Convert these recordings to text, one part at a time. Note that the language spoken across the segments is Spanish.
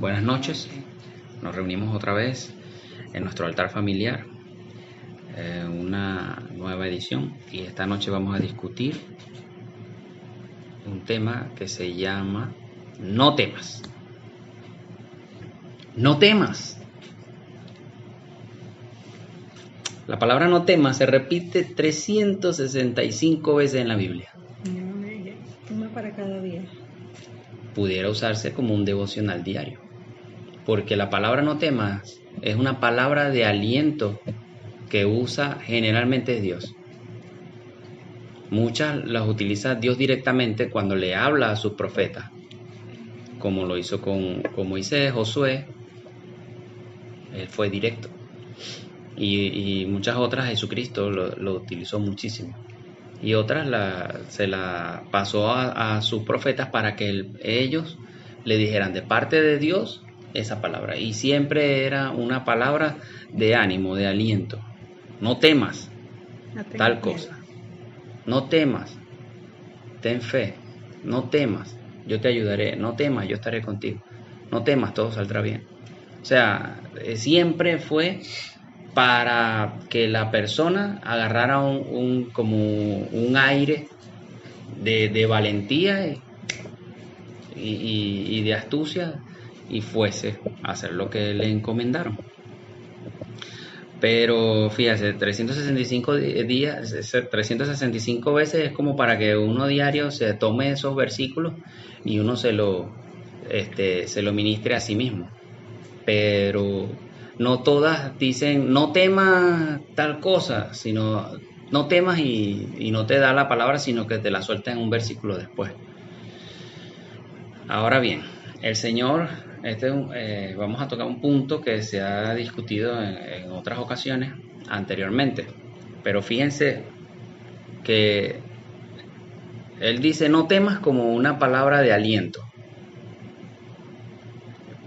Buenas noches, nos reunimos otra vez en nuestro altar familiar, una nueva edición, y esta noche vamos a discutir un tema que se llama No temas. No temas. La palabra no temas se repite 365 veces en la Biblia. Una para cada día. Pudiera usarse como un devocional diario, porque la palabra no temas es una palabra de aliento que usa generalmente Dios. Muchas las utiliza Dios directamente cuando le habla a sus profetas, como lo hizo con Moisés, Josué. Él fue directo. Y muchas otras Jesucristo lo utilizó muchísimo. Y otras se la pasó a sus profetas para que ellos le dijeran de parte de Dios esa palabra. Y siempre era una palabra de ánimo, de aliento. No temas tal cosa. No temas. Ten fe. No temas. Yo te ayudaré. No temas, yo estaré contigo. No temas, todo saldrá bien. O sea, siempre fue para que la persona agarrara como un aire de valentía y de astucia y fuese a hacer lo que le encomendaron. Pero fíjate, 365 días, 365 veces es como para que uno diario se tome esos versículos y uno se lo ministre a sí mismo. Pero no todas dicen no temas tal cosa, sino no temas y no te da la palabra, sino que te la suelta en un versículo después. Ahora bien, el Señor, vamos a tocar un punto que se ha discutido en otras ocasiones anteriormente, pero fíjense que Él dice no temas como una palabra de aliento.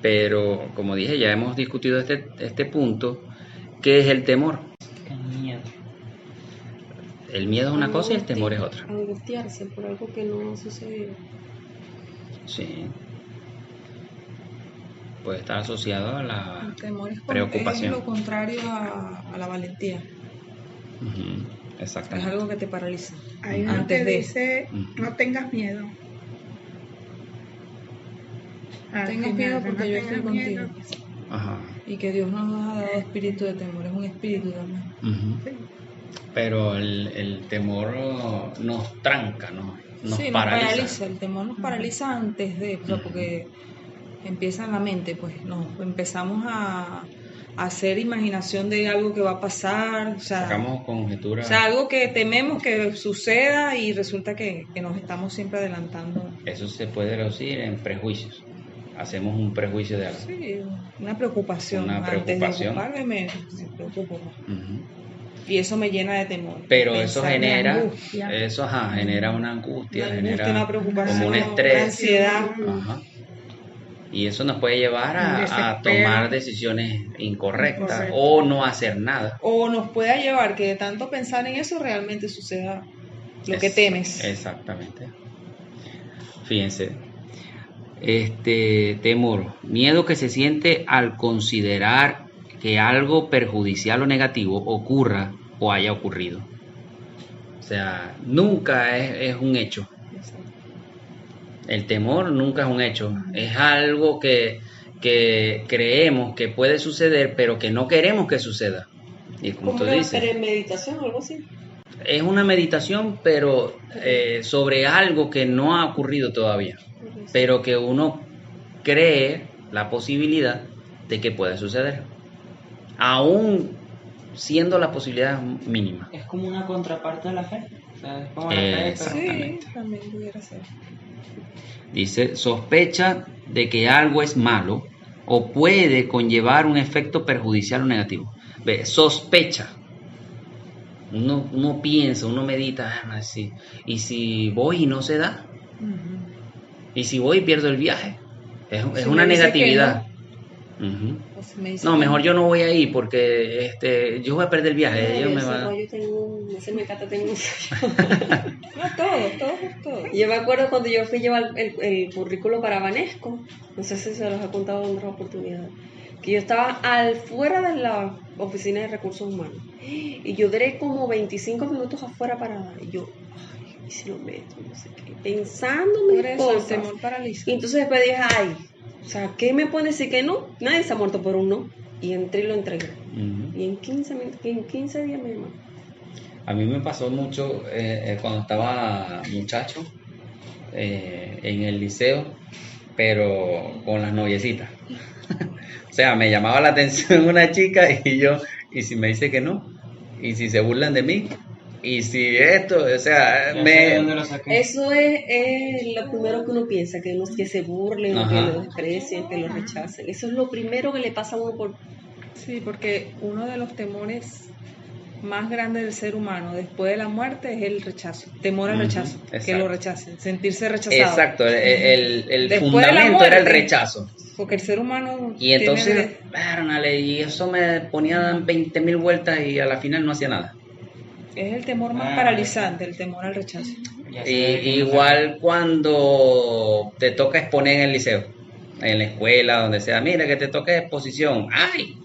Pero, como dije, ya hemos discutido este punto. ¿Qué es el temor? El miedo. El miedo es una cosa y el temor es otra. Angustiarse por algo que no sucedió. Sí. Puede estar asociado a la el temor preocupación. Es lo contrario a la valentía. Exactamente. Es algo que te paraliza. Hay uno que dice, no tengas miedo. No tengas miedo porque yo estoy contigo. Ajá. Y que Dios nos ha dado espíritu de temor, es un espíritu también. Sí. Pero el temor nos tranca, nos paraliza. El temor nos paraliza antes de, o sea, porque empieza en la mente, pues nos empezamos a hacer imaginación de algo que va a pasar, o sea, sacamos conjeturas. O sea, algo que tememos que suceda y resulta que nos estamos siempre adelantando. Eso se puede reducir en prejuicios. Hacemos un prejuicio de algo. Sí, una preocupación. Antes de ocuparme me preocupo. Y eso me llena de temor. Pero eso genera una angustia, una preocupación, como un estrés, una ansiedad. Ajá. Y eso nos puede llevar a tomar decisiones incorrectas o no hacer nada. O nos puede llevar que de tanto pensar en eso realmente suceda lo que temes. Exactamente. Fíjense, temor, miedo que se siente al considerar que algo perjudicial o negativo ocurra o haya ocurrido. O sea, nunca es un hecho. El temor nunca es un hecho, es algo que creemos que puede suceder, pero que no queremos que suceda. Y como tú dices, ¿Como una meditación o algo así? Es una meditación, pero sobre algo que no ha ocurrido todavía, pero que uno cree la posibilidad de que pueda suceder, aún siendo la posibilidad mínima. Es como una contraparte de la fe. O sea, es como la fe, exactamente. Sí, también pudiera ser. Dice, sospecha de que algo es malo o puede conllevar un efecto perjudicial o negativo. Ve, sospecha. Uno piensa, uno medita, y si voy y no se da, y si voy y pierdo el viaje, es una negatividad. No, mejor yo no voy ahí porque yo voy a perder el viaje. Yo tengo no se me cata tengo. No, todos. Yo me acuerdo cuando yo fui a llevar el currículo para Banesco, no sé si se los he contado en otra oportunidad, que yo estaba al fuera de la oficina de recursos humanos y yo duré como 25 minutos afuera parada y yo, ay, ¿y si lo meto? No sé qué, pensando Por mis eso el cosas. temor paraliza. Y entonces después dije, ay, o sea, ¿qué me puede decir que no? Nadie se ha muerto por un no. Y entré y lo entregué. Y en 15 días me llamaron. A mí me pasó mucho cuando estaba muchacho en el liceo, pero con las noviecitas. O sea, me llamaba la atención una chica y si me dice que no, y si se burlan de mí, y si esto, o sea, Ya sé de dónde lo saqué. Eso es lo primero que uno piensa, que se burlen, Ajá. que lo desprecien, que lo rechacen. Eso es lo primero que le pasa a uno por... Sí, porque uno de los temores más grandes del ser humano después de la muerte es el rechazo, temor al Ujú, rechazo, que exacto. lo rechacen, sentirse rechazado. Exacto, el Después de la fundamento era el muerte. rechazo. Porque el ser humano Y entonces, tiene párnale, y eso me ponía 20.000 vueltas y a la final no hacía nada. es el temor más Ah, paralizante, el temor al rechazo. Ya sé de quién lo Igual cuando te toca exponer en el liceo, en la escuela, donde sea, mira que te toca exposición. ¡Ay!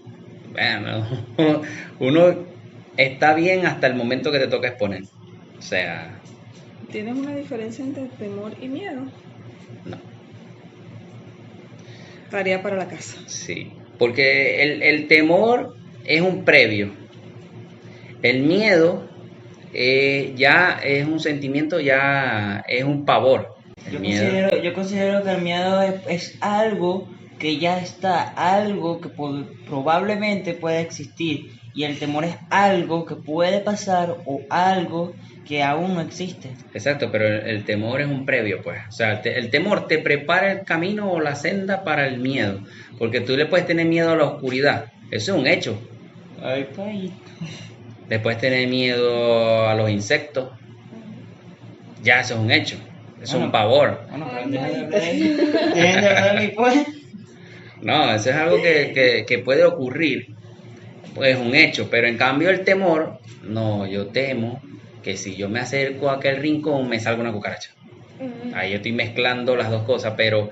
Bueno, uno está bien hasta el momento que te toca exponer. O sea, ¿Tienes una diferencia entre temor y miedo? no, Tarea para la casa. sí. Porque el temor es un previo. El miedo ya es un sentimiento, ya es un pavor. El miedo. Yo considero que el miedo es algo que ya está, algo que probablemente pueda existir, y el temor es algo que puede pasar o algo que aún no existe. Exacto, pero el temor es un previo, pues. O sea, el temor te prepara el camino o la senda para el miedo. Porque tú le puedes tener miedo a la oscuridad. Eso es un hecho. Ay, pay. Le puedes tener miedo a los insectos. Ya, eso es un hecho. Eso es un pavor. Bueno, pero dejen de hablar de mí, pues. No, eso es algo que puede ocurrir. Pues es un hecho. Pero en cambio el temor, no, yo temo que si yo me acerco a aquel rincón me salga una cucaracha. Ahí yo estoy mezclando las dos cosas, pero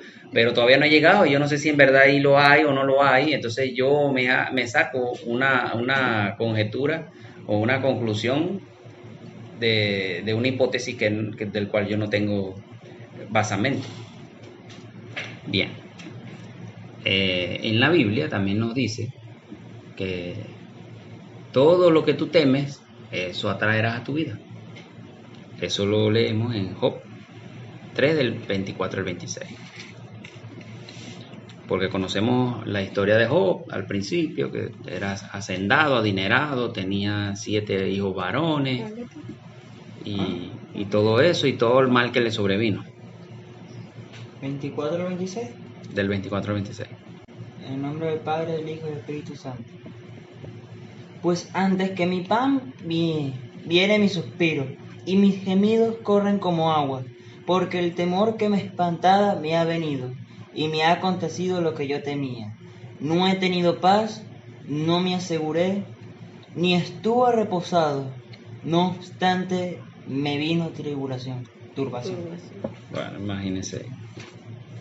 todavía no he llegado. Yo no sé si en verdad ahí lo hay o no lo hay. Entonces yo me saco una conjetura o una conclusión de una hipótesis del cual yo no tengo basamento. Bien. En la Biblia también nos dice que todo lo que tú temes, eso atraerás a tu vida. Eso lo leemos en Job 3 del 24 al 26. Porque conocemos la historia de Job al principio, que era hacendado, adinerado, tenía 7 hijos varones y todo eso y todo el mal que le sobrevino. 24 o 26. Del 24 al 26. En el nombre del Padre, del Hijo y del Espíritu Santo. Pues antes que mi pan viene mi suspiro, y mis gemidos corren como agua, porque el temor que me espantaba me ha venido, y me ha acontecido lo que yo temía. No he tenido paz, no me aseguré, ni estuve reposado, no obstante me vino turbación. Bueno, imagínense.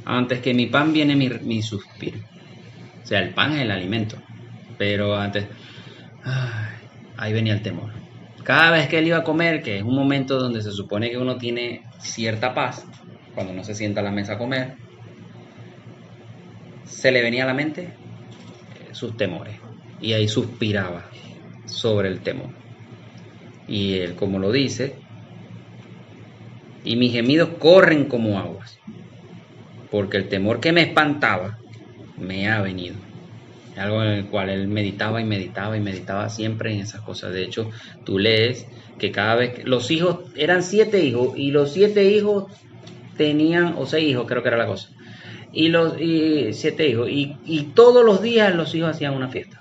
Antes que mi pan viene mi suspiro. O sea, el pan es el alimento. Pero antes, ahí venía el temor. Cada vez que él iba a comer, que es un momento donde se supone que uno tiene cierta paz, cuando uno se sienta a la mesa a comer, se le venía a la mente sus temores. Y ahí suspiraba sobre el temor. Y él, como lo dice, y mis gemidos corren como aguas, porque el temor que me espantaba me ha venido. Es algo en el cual él meditaba y meditaba y meditaba siempre en esas cosas. De hecho, tú lees que cada vez que los hijos, eran 7 hijos, y los 7 hijos tenían, o 6 hijos creo que era la cosa, y 7 hijos, y todos los días los hijos hacían una fiesta.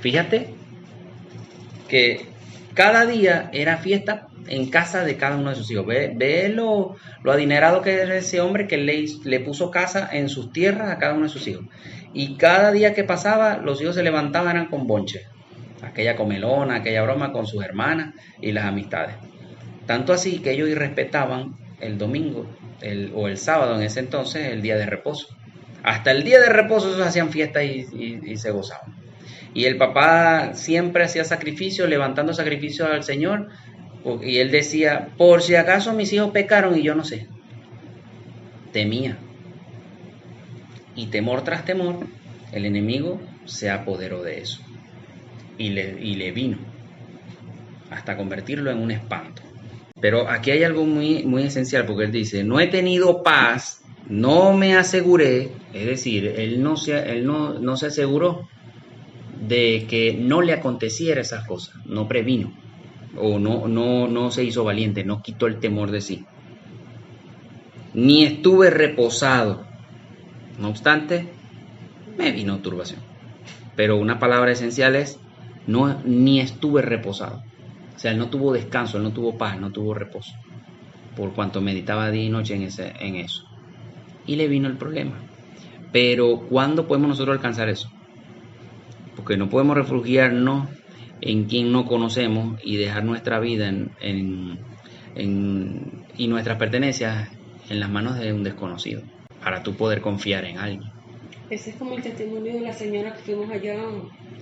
Fíjate que cada día era fiesta en casa de cada uno de sus hijos. Ve lo adinerado que era ese hombre, que le puso casa en sus tierras a cada uno de sus hijos. Y cada día que pasaba, los hijos se levantaban, eran con bonche. aquella comelona, aquella broma con sus hermanas y las amistades. Tanto así que ellos irrespetaban el domingo o el sábado en ese entonces, el día de reposo. Hasta el día de reposo ellos hacían fiesta y se gozaban. Y el papá siempre hacía sacrificios, levantando sacrificios al Señor. Y él decía, por si acaso mis hijos pecaron y yo no sé. Temía. Y temor tras temor, el enemigo se apoderó de eso. Y le vino hasta convertirlo en un espanto. Pero aquí hay algo muy, muy esencial, porque él dice, no he tenido paz, no me aseguré, es decir, él no se aseguró de que no le aconteciera esas cosas, no previno, o no se hizo valiente, no quitó el temor de sí. Ni estuve reposado, no obstante, me vino turbación. Pero una palabra esencial es, ni estuve reposado. O sea, él no tuvo descanso, él no tuvo paz, no tuvo reposo, por cuanto meditaba día y noche en eso. Y le vino el problema. Pero ¿cuándo podemos nosotros alcanzar eso? Porque no podemos refugiarnos en quien no conocemos y dejar nuestra vida y nuestras pertenencias en las manos de un desconocido, para tú poder confiar en alguien. Ese es como el testimonio de la señora que fuimos allá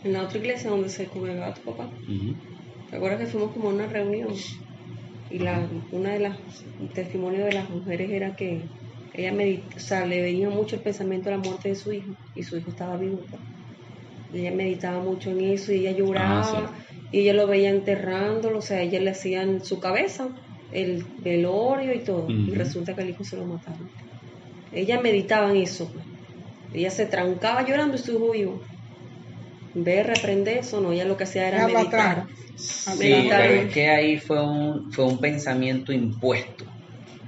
en la otra iglesia donde se congregaba tu papá. Uh-huh. ¿Te acuerdas que fuimos como a una reunión? Y una de las testimonios de las mujeres era que ella le venía mucho el pensamiento de la muerte de su hijo, y su hijo estaba vivo. Y ella meditaba mucho en eso, y ella lloraba, sí. Y ella lo veía enterrándolo, o sea, ella le hacía en su cabeza el velorio y todo, y resulta que el hijo se lo mataron. Ella meditaba en eso, pues. Ella se trancaba llorando y su hijo vivo. En vez de reprender eso, no, ella lo que hacía era meditar. Sí, pero es que ahí fue un pensamiento impuesto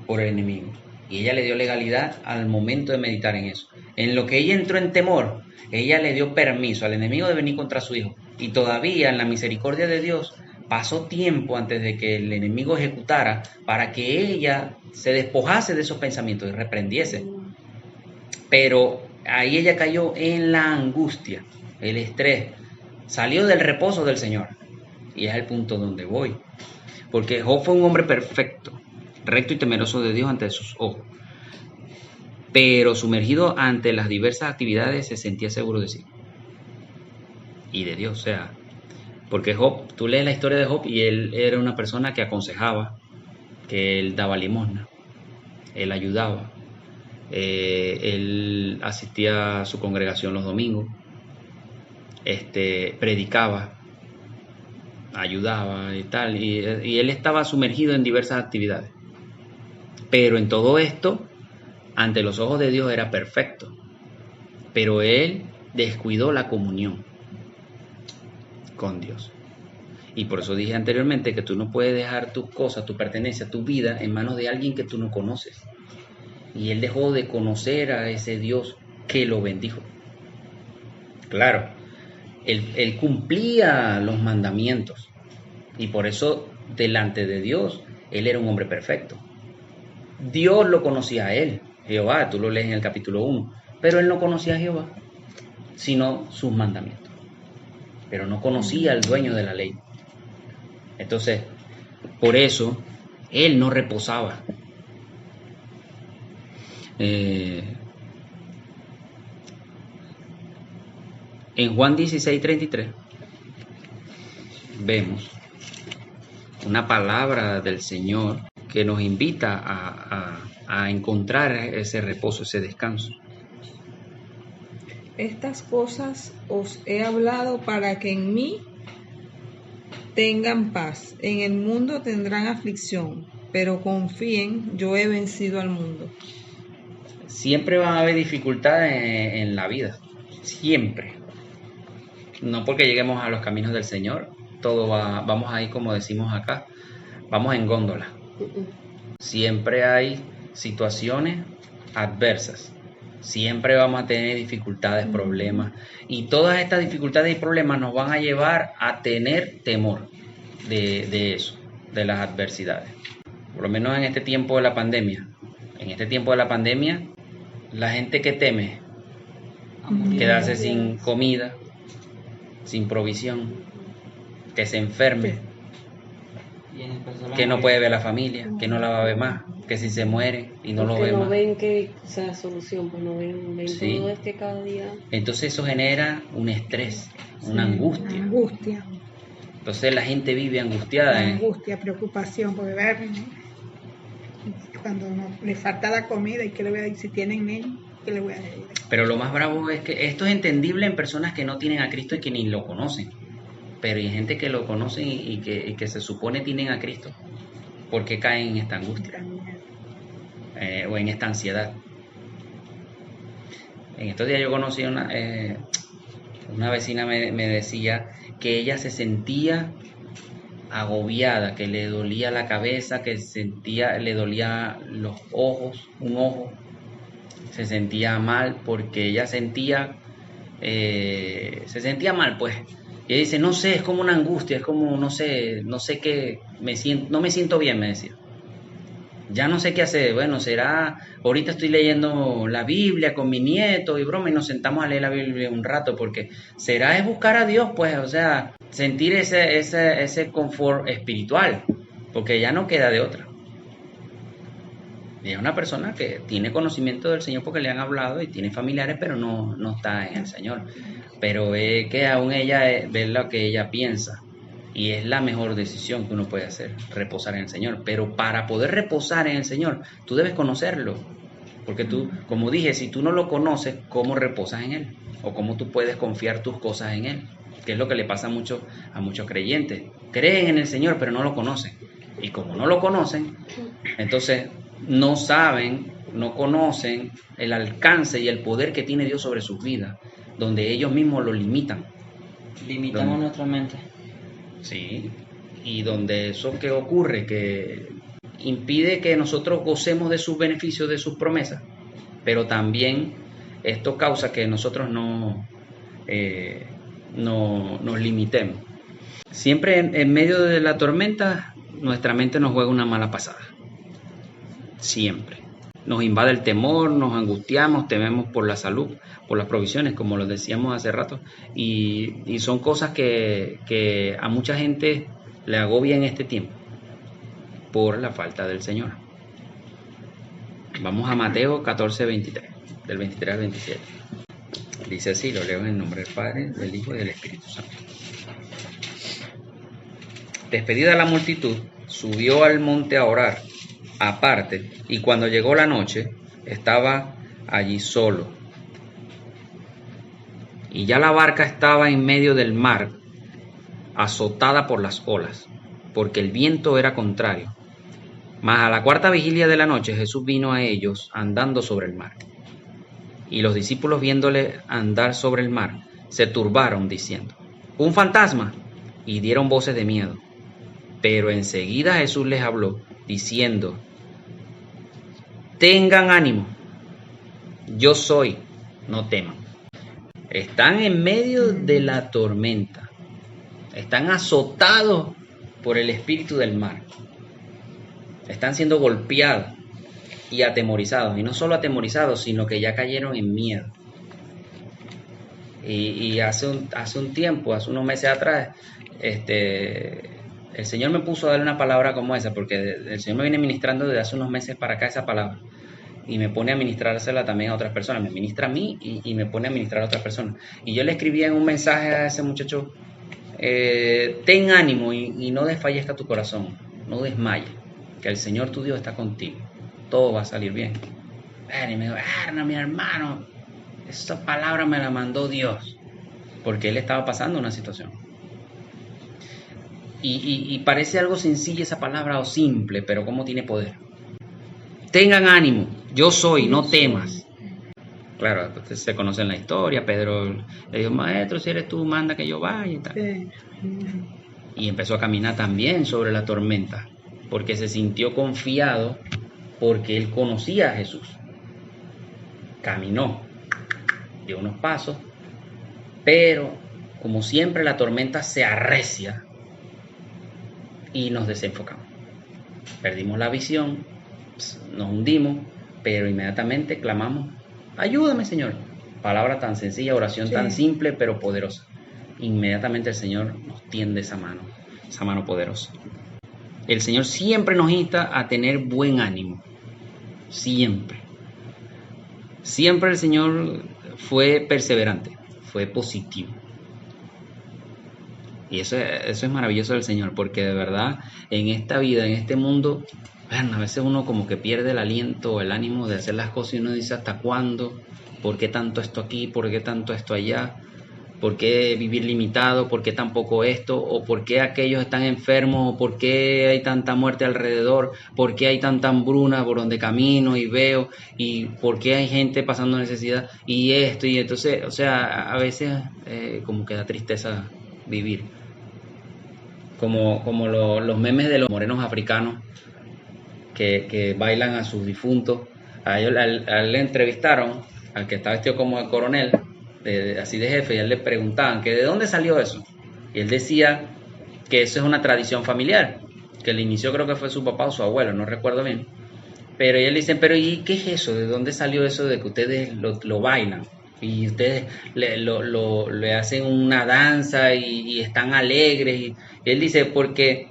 por el enemigo. Y ella le dio legalidad al momento de meditar en eso. En lo que ella entró en temor, ella le dio permiso al enemigo de venir contra su hijo. Y todavía en la misericordia de Dios pasó tiempo antes de que el enemigo ejecutara para que ella se despojase de esos pensamientos y reprendiese. Pero ahí ella cayó en la angustia, el estrés. Salió del reposo del Señor. Y es el punto donde voy. Porque Job fue un hombre perfecto, recto y temeroso de Dios ante sus ojos. Pero sumergido ante las diversas actividades se sentía seguro de sí. Y de Dios, o sea, porque Job, tú lees la historia de Job y él era una persona que aconsejaba, que él daba limosna, él ayudaba, él asistía a su congregación los domingos, predicaba, ayudaba y tal, y él estaba sumergido en diversas actividades. Pero en todo esto, ante los ojos de Dios era perfecto, pero él descuidó la comunión con Dios. Y por eso dije anteriormente que tú no puedes dejar tus cosas, tu pertenencia, tu vida en manos de alguien que tú no conoces. Y él dejó de conocer a ese Dios que lo bendijo. Claro, él cumplía los mandamientos y por eso delante de Dios él era un hombre perfecto. Dios lo conocía a él, Jehová, tú lo lees en el capítulo 1, pero él no conocía a Jehová, sino sus mandamientos. Pero no conocía al dueño de la ley. Entonces, por eso, él no reposaba. En Juan 16:33 vemos una palabra del Señor que nos invita a encontrar ese reposo, ese descanso. Estas cosas os he hablado para que en mí tengan paz. En el mundo tendrán aflicción, pero confíen, yo he vencido al mundo. Siempre van a haber dificultades en la vida, siempre. No porque lleguemos a los caminos del Señor, vamos ahí como decimos acá, vamos en góndola. Siempre hay situaciones adversas. Siempre vamos a tener dificultades, problemas, y todas estas dificultades y problemas nos van a llevar a tener temor de eso, de las adversidades. Por lo menos en este tiempo de la pandemia. En este tiempo de la pandemia, la gente que teme quedarse sin comida, sin provisión, que se enferme, Y en especial que no puede ver a la familia, que no la va a ver más, que si se muere y no lo Porque ve no más. ven que sea solución, pues no ven Sí. todo este cada día. Entonces eso genera un estrés, una angustia. Angustia, Entonces la gente vive angustiada. angustia, preocupación, porque ver, cuando le falta la comida y qué le voy a decir, si tienen niños, ¿qué le voy a decir? Pero lo más bravo es que esto es entendible en personas que no tienen a Cristo y que ni lo conocen. Pero hay gente que lo conoce y que se supone tienen a Cristo. ¿Por qué caen en esta angustia? O en esta ansiedad? En estos días yo conocí una vecina me decía que ella se sentía agobiada, que le dolía la cabeza, que le dolía los ojos, un ojo, se sentía mal porque ella se sentía mal, pues. Y ella dice, no sé, es como una angustia, es como, no sé qué, no me siento bien, me decía. Ya no sé qué hacer. Bueno, será, ahorita estoy leyendo la Biblia con mi nieto y broma, y nos sentamos a leer la Biblia un rato, porque será es buscar a Dios, pues, o sea, sentir ese confort espiritual, porque ya no queda de otra. Y es una persona que tiene conocimiento del Señor porque le han hablado y tiene familiares, pero no está en el Señor. Pero es que aún ella ve lo que ella piensa. Y es la mejor decisión que uno puede hacer, reposar en el Señor. Pero para poder reposar en el Señor, tú debes conocerlo. Porque tú, como dije, si tú no lo conoces, ¿cómo reposas en Él? O cómo tú puedes confiar tus cosas en Él. Que es lo que le pasa a muchos creyentes. Creen en el Señor, pero no lo conocen. Y como no lo conocen, entonces no saben, no conocen el alcance y el poder que tiene Dios sobre sus vidas, donde ellos mismos lo limitan. Limitamos nuestra mente. Sí, y donde eso que ocurre, que impide que nosotros gocemos de sus beneficios, de sus promesas, pero también esto causa que nosotros no nos limitemos. Siempre en medio de la tormenta, nuestra mente nos juega una mala pasada. Siempre. Nos invade el temor, nos angustiamos, tememos por la salud, por las provisiones, como lo decíamos hace rato, y son cosas que a mucha gente le agobia en este tiempo por la falta del Señor. Vamos a Mateo 14:23, del 23 al 27. Dice así, lo leo en el nombre del Padre, del Hijo y del Espíritu Santo. Despedida la multitud, subió al monte a orar aparte, y cuando llegó la noche, estaba allí solo. Y ya la barca estaba en medio del mar, azotada por las olas, porque el viento era contrario. Mas a la cuarta vigilia de la noche, Jesús vino a ellos andando sobre el mar. Y los discípulos, viéndole andar sobre el mar, se turbaron, diciendo, «¡Un fantasma!», y dieron voces de miedo. Pero enseguida Jesús les habló, diciendo, «Tengan ánimo, yo soy, no teman». Están en medio de la tormenta, están azotados por el espíritu del mar, están siendo golpeados y atemorizados, y no solo atemorizados, sino que ya cayeron en miedo. Y hace un tiempo, hace unos meses atrás, el Señor me puso a darle una palabra como esa, porque el Señor me viene ministrando desde hace unos meses para acá esa palabra, y me pone a ministrársela también a otras personas, me ministra a mí y me pone a ministrar a otras personas. Y yo le escribí en un mensaje a ese muchacho, ten ánimo y no desfallezca tu corazón, no desmayes, que el Señor tu Dios está contigo, todo va a salir bien. Y me dijo, no, mi hermano, esa palabra me la mandó Dios, porque él estaba pasando una situación. Y parece algo sencillo esa palabra o simple, pero cómo tiene poder. Tengan ánimo, yo soy, no temas. Claro, se conocen la historia, Pedro le dijo, maestro, si eres tú, manda que yo vaya y tal. Sí. Y empezó a caminar también sobre la tormenta, porque se sintió confiado, porque él conocía a Jesús. Caminó, dio unos pasos, pero como siempre la tormenta se arrecia y nos desenfocamos. Perdimos la visión, nos hundimos, pero inmediatamente clamamos, ayúdame, Señor. Palabra tan sencilla, oración tan simple pero poderosa. inmediatamente el Señor nos tiende esa mano poderosa. El Señor siempre nos insta a tener buen ánimo, siempre. Siempre el Señor fue perseverante, fue positivo. Y eso es maravilloso del Señor, porque de verdad en esta vida, en este mundo, bueno, a veces uno como que pierde el aliento, el ánimo de hacer las cosas y uno dice ¿hasta cuándo? ¿Por qué tanto esto aquí? ¿Por qué tanto esto allá? ¿Por qué vivir limitado? ¿Por qué tan poco esto? ¿O por qué aquellos están enfermos? ¿O por qué hay tanta muerte alrededor? ¿Por qué hay tanta hambruna por donde camino y veo? ¿Y por qué hay gente pasando necesidad? Y esto, y entonces, o sea, a veces como que da tristeza vivir. Como los memes de los morenos africanos que bailan a sus difuntos. A él le entrevistaron, al que está vestido como de coronel, así de jefe, y a él le preguntaban que de dónde salió eso. Y él decía que eso es una tradición familiar, que el inicio creo que fue su papá o su abuelo, no recuerdo bien. Pero ellos le dicen, pero ¿y qué es eso? ¿De dónde salió eso de que ustedes lo bailan? Y ustedes le hacen una danza y están alegres. Y él dice, porque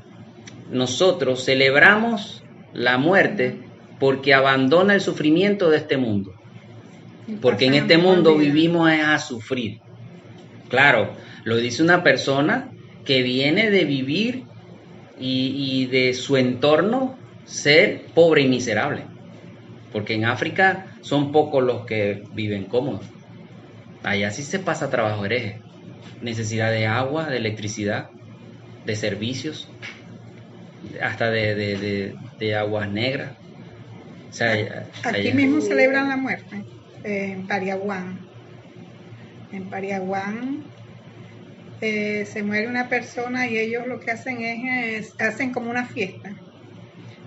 nosotros celebramos la muerte porque abandona el sufrimiento de este mundo. Porque en este mundo vivimos a sufrir. Claro, lo dice una persona que viene de vivir y de su entorno ser pobre y miserable. Porque en África son pocos los que viven cómodos. Allá sí se pasa trabajo hereje. Necesidad de agua, de electricidad, de servicios, hasta de aguas negras. O sea, aquí mismo celebran la muerte, en Pariaguán. En Pariaguán se muere una persona y ellos lo que hacen hacen como una fiesta.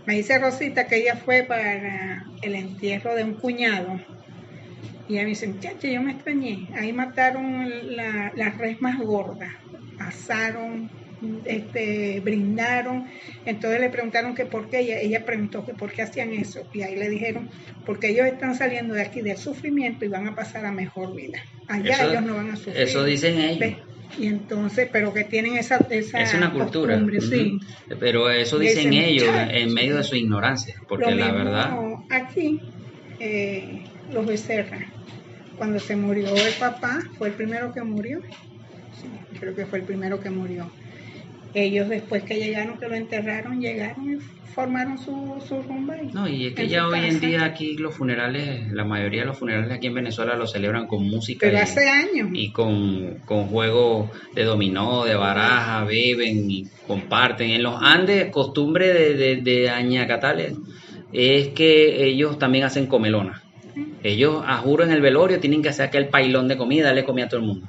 Me dice Rosita que ella fue para el entierro de un cuñado. Y ella me dice, muchacha, yo me extrañé. Ahí mataron la res más gorda. Asaron, brindaron. Entonces le preguntaron que por qué. Ella preguntó que por qué hacían eso. Y ahí le dijeron, porque ellos están saliendo de aquí del sufrimiento y van a pasar a mejor vida. Allá ellos no van a sufrir. Eso dicen ellos. ¿Ves? Y entonces, pero que tienen esa es una cultura, sí. Pero eso dicen ellos en medio de su ignorancia, porque lo la mismo verdad aquí los Becerra, cuando se murió el papá, fue el primero que murió, sí, creo que fue el primero que murió. Ellos después que llegaron, que lo enterraron, llegaron y formaron su rumba. No, y es que ya hoy en día aquí los funerales, la mayoría de los funerales aquí en Venezuela los celebran con música. Pero hace años. Y con juegos de dominó, de baraja, beben y comparten. En los Andes, costumbre de Añacatales es que ellos también hacen comelonas. Ellos, a juro, en el velorio tienen que hacer aquel pailón de comida, darle comida a todo el mundo.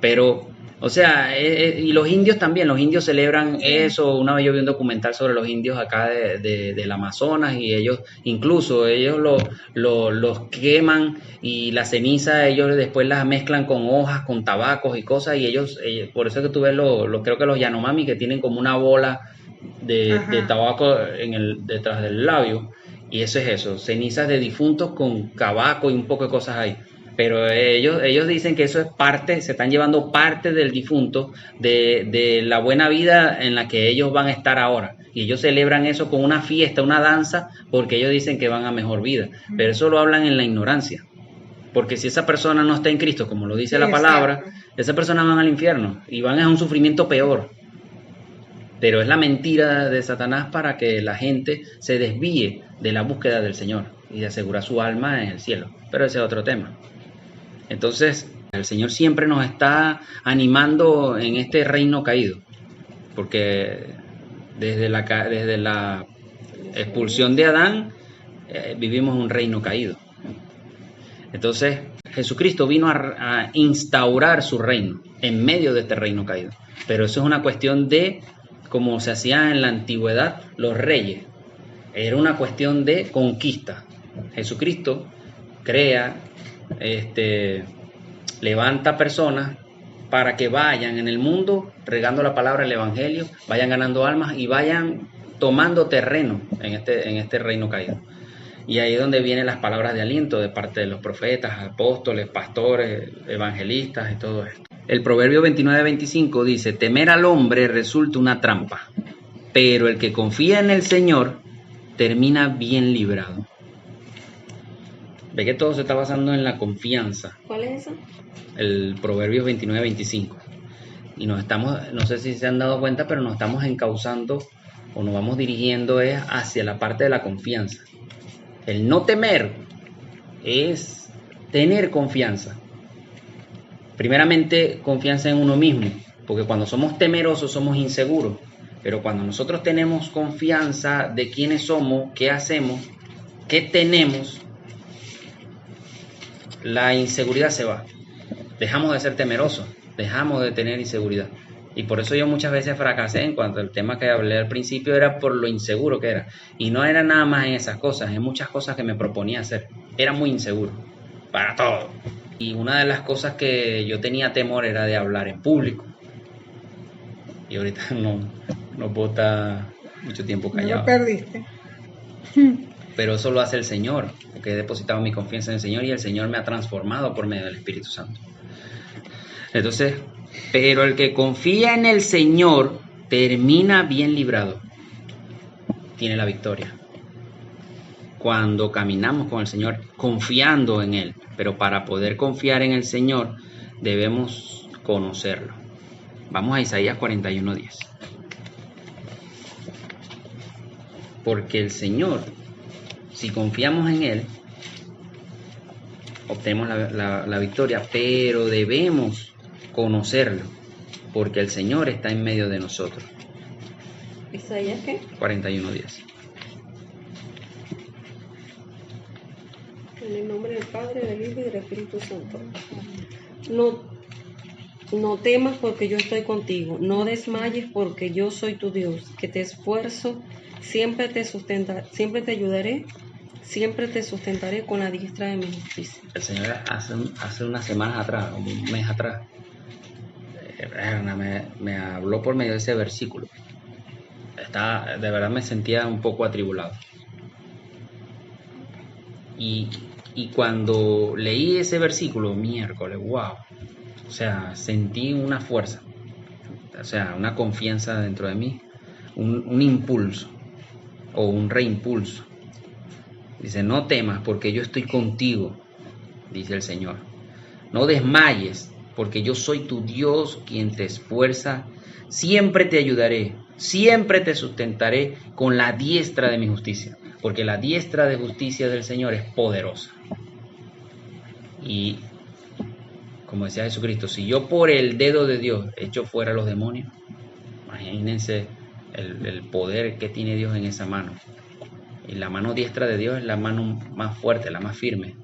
Pero, o sea, y los indios también, los indios celebran eso. Una vez yo vi un documental sobre los indios acá del Amazonas y ellos, incluso ellos los queman y la ceniza ellos después las mezclan con hojas, con tabacos y cosas y ellos por eso es que tú ves creo que los Yanomami que tienen como una bola de tabaco detrás del labio. Y eso es eso, cenizas de difuntos con tabaco y un poco de cosas ahí. Pero ellos dicen que eso es parte, se están llevando parte del difunto, de la buena vida en la que ellos van a estar ahora. Y ellos celebran eso con una fiesta, una danza, porque ellos dicen que van a mejor vida. Pero eso lo hablan en la ignorancia. Porque si esa persona no está en Cristo, como lo dice la palabra, esa persona van al infierno y van a un sufrimiento peor. Pero es la mentira de Satanás para que la gente se desvíe de la búsqueda del Señor y de asegurar su alma en el cielo. Pero ese es otro tema. Entonces, el Señor siempre nos está animando en este reino caído. Porque desde la expulsión de Adán, vivimos un reino caído. Entonces, Jesucristo vino a instaurar su reino en medio de este reino caído. Pero eso es una cuestión de, como se hacía en la antigüedad, los reyes. Era una cuestión de conquista. Jesucristo crea, levanta personas para que vayan en el mundo regando la palabra del evangelio, vayan ganando almas y vayan tomando terreno en este reino caído. Y ahí es donde vienen las palabras de aliento de parte de los profetas, apóstoles, pastores, evangelistas y todo esto. El Proverbio 29:25 dice, temer al hombre resulta una trampa, pero el que confía en el Señor termina bien librado. Ve que todo se está basando en la confianza. ¿Cuál es esa? El Proverbios 29:25. Y nos estamos, no sé si se han dado cuenta, pero nos estamos encauzando o nos vamos dirigiendo es hacia la parte de la confianza. El no temer es tener confianza. Primeramente, confianza en uno mismo, porque cuando somos temerosos somos inseguros. Pero cuando nosotros tenemos confianza de quiénes somos, qué hacemos, qué tenemos, la inseguridad se va. Dejamos de ser temerosos, dejamos de tener inseguridad. Y por eso yo muchas veces fracasé en cuanto al tema que hablé al principio, era por lo inseguro que era. Y no era nada más en esas cosas, en muchas cosas que me proponía hacer. Era muy inseguro, para todo. Y una de las cosas que yo tenía temor era de hablar en público. Y ahorita no puedo estar mucho tiempo No callado. lo perdiste. Pero eso lo hace el Señor, porque he depositado mi confianza en el Señor y el Señor me ha transformado por medio del Espíritu Santo. Entonces, pero el que confía en el Señor termina bien librado, tiene la victoria. Cuando caminamos con el Señor, confiando en Él, pero para poder confiar en el Señor debemos conocerlo. Vamos a Isaías 41:10. Porque el Señor, si confiamos en Él, obtenemos la victoria, pero debemos conocerlo, porque el Señor está en medio de nosotros. ¿Isaías qué? 41:10. En el nombre del Padre, del Hijo y del Espíritu Santo. No temas porque yo estoy contigo. No desmayes porque yo soy tu Dios, que te esfuerzo, siempre te ayudaré, siempre te sustentaré con la diestra de mi justicia. El Señor hace unas semanas atrás, un mes atrás, me habló por medio de ese versículo. De verdad me sentía un poco atribulado. Y cuando leí ese versículo, miércoles, wow. O sea, sentí una fuerza, o sea, una confianza dentro de mí, un impulso o un reimpulso. Dice, no temas porque yo estoy contigo, dice el Señor. No desmayes porque yo soy tu Dios quien te esfuerza. Siempre te ayudaré, siempre te sustentaré con la diestra de mi justicia. Porque la diestra de justicia del Señor es poderosa. Y como decía Jesucristo, si yo por el dedo de Dios echo fuera a los demonios, imagínense el poder que tiene Dios en esa mano. Y la mano diestra de Dios es la mano más fuerte, la más firme.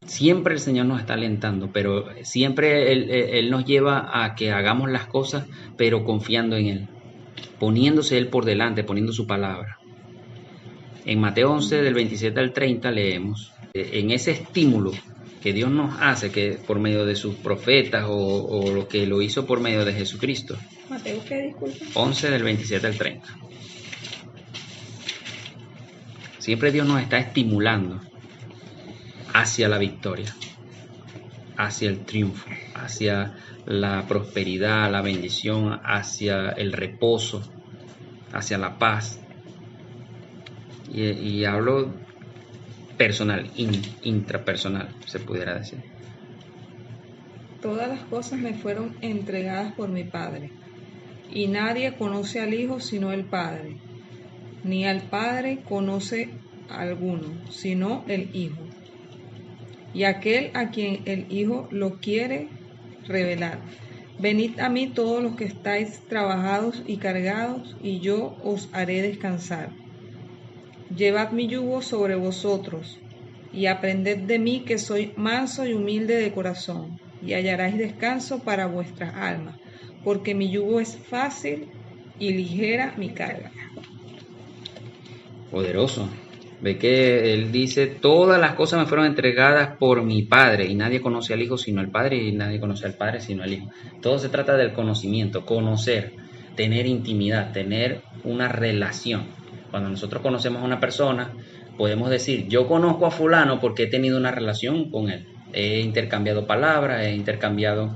Siempre el Señor nos está alentando, pero siempre Él nos lleva a que hagamos las cosas, pero confiando en Él, poniéndose Él por delante, poniendo su palabra. En Mateo 11, del 27 al 30, leemos, en ese estímulo que Dios nos hace, que por medio de sus profetas o lo que lo hizo por medio de Jesucristo. Mateo, ¿qué? Disculpa. 11 del 27 al 30. Siempre Dios nos está estimulando hacia la victoria, hacia el triunfo, hacia la prosperidad, la bendición, hacia el reposo, hacia la paz. Y hablo personal, intrapersonal, se pudiera decir. Todas las cosas me fueron entregadas por mi Padre, y nadie conoce al Hijo sino el Padre, ni al Padre conoce a alguno, sino el Hijo, y aquel a quien el Hijo lo quiere revelar. Venid a mí todos los que estáis trabajados y cargados, y yo os haré descansar. Llevad mi yugo sobre vosotros, y aprended de mí que soy manso y humilde de corazón, y hallaréis descanso para vuestras almas, porque mi yugo es fácil y ligera mi carga. Poderoso. Ve que Él dice, todas las cosas me fueron entregadas por mi Padre, y nadie conoce al Hijo sino el Padre, y nadie conoce al Padre sino el Hijo. Todo se trata del conocimiento, conocer, tener intimidad, tener una relación. Cuando nosotros conocemos a una persona, podemos decir, yo conozco a fulano porque he tenido una relación con él. He intercambiado palabras, he intercambiado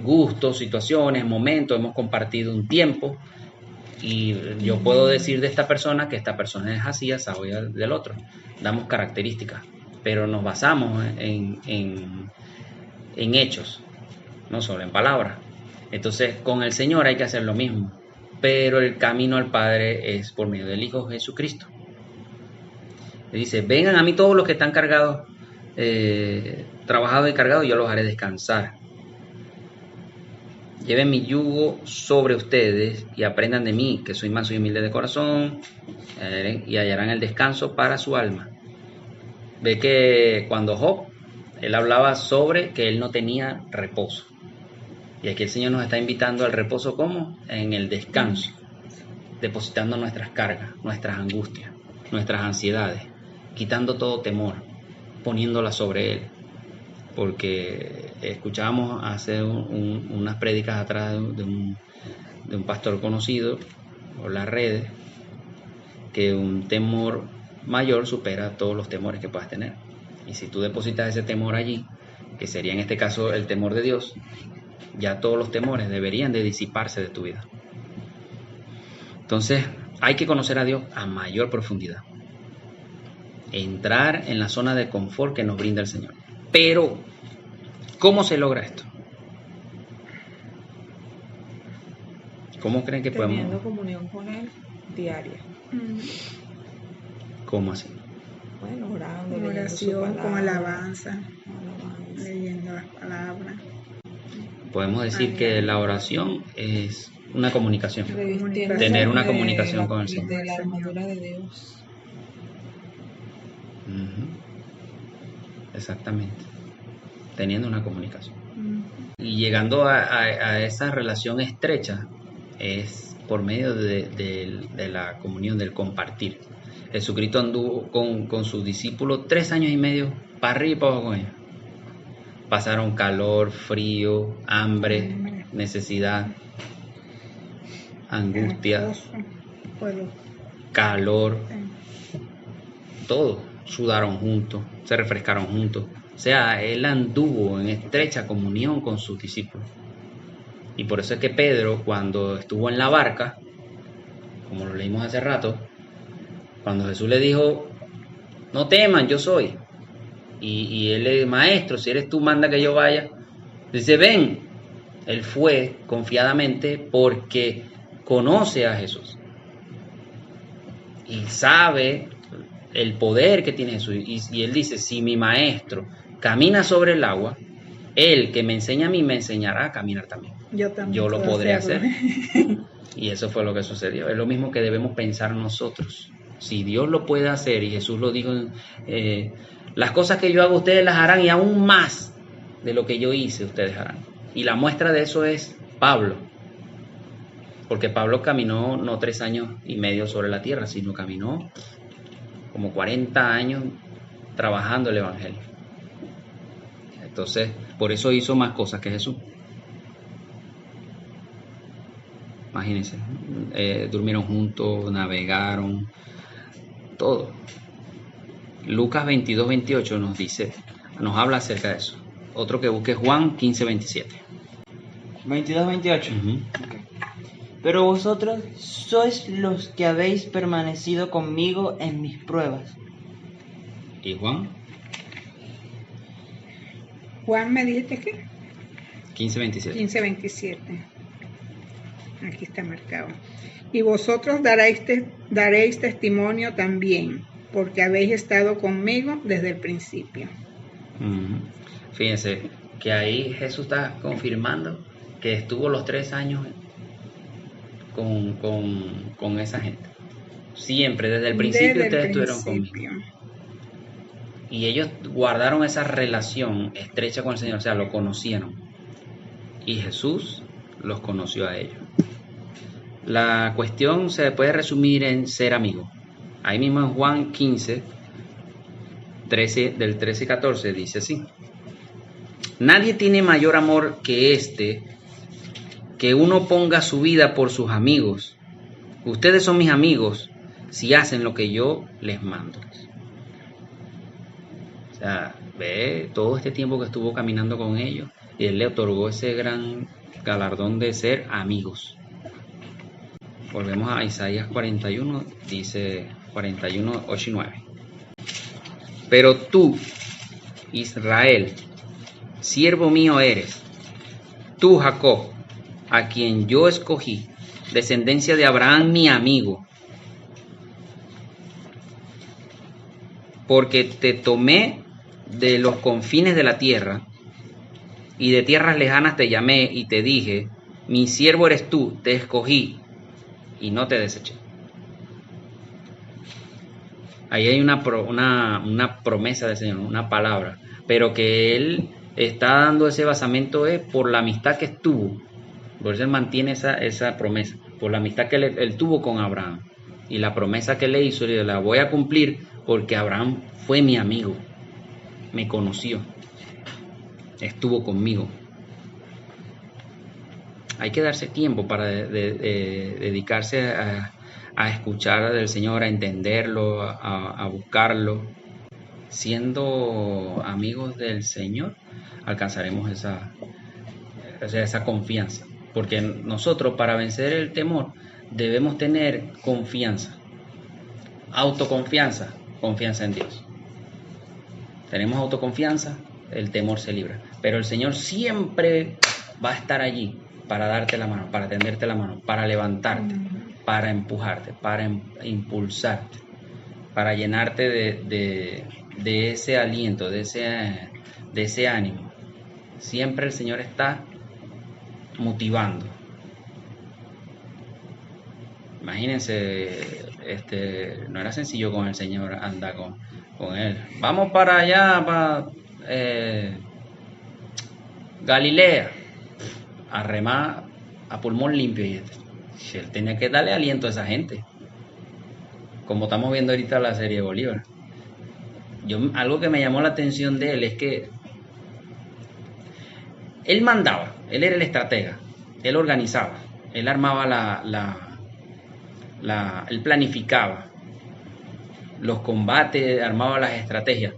gustos, situaciones, momentos, hemos compartido un tiempo y yo puedo decir de esta persona que esta persona es así, asado y del otro. Damos características, pero nos basamos en hechos, no solo en palabras. Entonces, con el Señor hay que hacer lo mismo, pero el camino al Padre es por medio del Hijo Jesucristo. Le dice, vengan a mí todos los que están cargados, trabajados y cargados, y yo los haré descansar. Lleven mi yugo sobre ustedes y aprendan de mí, que soy manso y humilde de corazón, y hallarán el descanso para su alma. Ve que cuando Job, él hablaba sobre que él no tenía reposo. Y aquí el Señor nos está invitando al reposo, ¿cómo? En el descanso, depositando nuestras cargas, nuestras angustias, nuestras ansiedades, quitando todo temor, poniéndolas sobre Él. Porque escuchábamos hace unas prédicas atrás de un pastor conocido por las redes, que un temor mayor supera todos los temores que puedas tener. Y si tú depositas ese temor allí, que sería en este caso el temor de Dios, ya todos los temores deberían de disiparse de tu vida. Entonces, hay que conocer a Dios a mayor profundidad. Entrar en la zona de confort que nos brinda el Señor. Pero, ¿cómo se logra esto? ¿Cómo creen que podemos? Teniendo comunión con Él diaria. ¿Cómo así? Bueno, orando, Con leyendo su oración, palabra, con alabanza, alabanza. leyendo las palabras. Podemos decir que la oración es una comunicación. Revistiéndose Tener una de comunicación la- con el Señor. De la armadura de Dios. Exactamente. Teniendo una comunicación. Mm. Y llegando a esa relación estrecha es por medio de la comunión, del compartir. Jesucristo anduvo con sus discípulos 3 años y medio para arriba y para abajo con ellos. Pasaron calor, frío, hambre, necesidad, angustia, Esposo, pueblo, calor, todo. Sudaron juntos, se refrescaron juntos. O sea, él anduvo en estrecha comunión con sus discípulos. Y por eso es que Pedro, cuando estuvo en la barca, como lo leímos hace rato, cuando Jesús le dijo, no teman, yo soy. Y él le dijo, maestro, si eres tú, manda que yo vaya. Dice, ven. Él fue confiadamente porque conoce a Jesús. Y sabe el poder que tiene Jesús. Y él dice, si mi maestro camina sobre el agua, él que me enseña a mí me enseñará a caminar también. yo también Yo lo puedo podré hacerlo. hacer. Y eso fue lo que sucedió. Es lo mismo que debemos pensar nosotros. Si Dios lo puede hacer, y Jesús lo dijo, las cosas que yo hago ustedes las harán, y aún más de lo que yo hice ustedes harán. Y la muestra de eso es Pablo. Porque Pablo caminó no 3 años y medio sobre la tierra, sino caminó como 40 años trabajando el Evangelio. Entonces, por eso hizo más cosas que Jesús. Imagínense, durmieron juntos, navegaron, todo. Lucas 22-28 nos dice, nos habla acerca de eso. Otro que busque es Juan 15-27. 22-28. Uh-huh. Okay. Pero vosotros sois los que habéis permanecido conmigo en mis pruebas. ¿Y Juan? Juan, ¿me dijiste qué? 15-27. 15:27. Aquí está marcado. Y vosotros daréis testimonio también, porque habéis estado conmigo desde el principio. Uh-huh. Fíjense que ahí Jesús está confirmando que estuvo los 3 años con esa gente. Siempre, desde el principio Desde el ustedes estuvieron principio. conmigo. Y ellos guardaron esa relación estrecha con el Señor, o sea, lo conocieron. Y Jesús los conoció a ellos. La cuestión se puede resumir en ser amigos. Ahí mismo en Juan 15, 13, del 13 y 14 dice así. Nadie tiene mayor amor que este, que uno ponga su vida por sus amigos. Ustedes son mis amigos si hacen lo que yo les mando. O sea, Ve todo este tiempo que estuvo caminando con ellos, y Él le otorgó ese gran galardón de ser amigos. Volvemos a Isaías 41, dice 41, 8 y 9. Pero tú, Israel, siervo mío eres, tú, Jacob, a quien yo escogí, descendencia de Abraham, mi amigo, porque te tomé de los confines de la tierra, y de tierras lejanas te llamé y te dije, mi siervo eres tú, te escogí y no te deseché. Ahí hay una promesa del Señor, una palabra, pero que Él está dando ese basamento es por la amistad que estuvo. Por eso Él mantiene esa promesa, por la amistad que él tuvo con Abraham. Y la promesa que le hizo, la voy a cumplir porque Abraham fue mi amigo, me conoció, estuvo conmigo. Hay que darse tiempo para dedicarse a escuchar del Señor, a entenderlo, a buscarlo. Siendo amigos del Señor, alcanzaremos esa confianza. Porque nosotros, para vencer el temor, debemos tener confianza, autoconfianza, confianza en Dios. Tenemos autoconfianza, el temor se libra. Pero el Señor siempre va a estar allí para darte la mano, para tenderte la mano, para levantarte, para empujarte, para impulsarte, para llenarte de ese aliento, de ese ánimo. Siempre el Señor está motivando. Imagínense, no era sencillo con el Señor andar con Él. Vamos para allá, para Galilea, a remar a pulmón limpio. Y Él tenía que darle aliento a esa gente, como estamos viendo ahorita la serie Bolívar. Algo que me llamó la atención de Él es que Él mandaba, Él era el estratega, Él organizaba, Él armaba Él planificaba los combates, armaba las estrategias.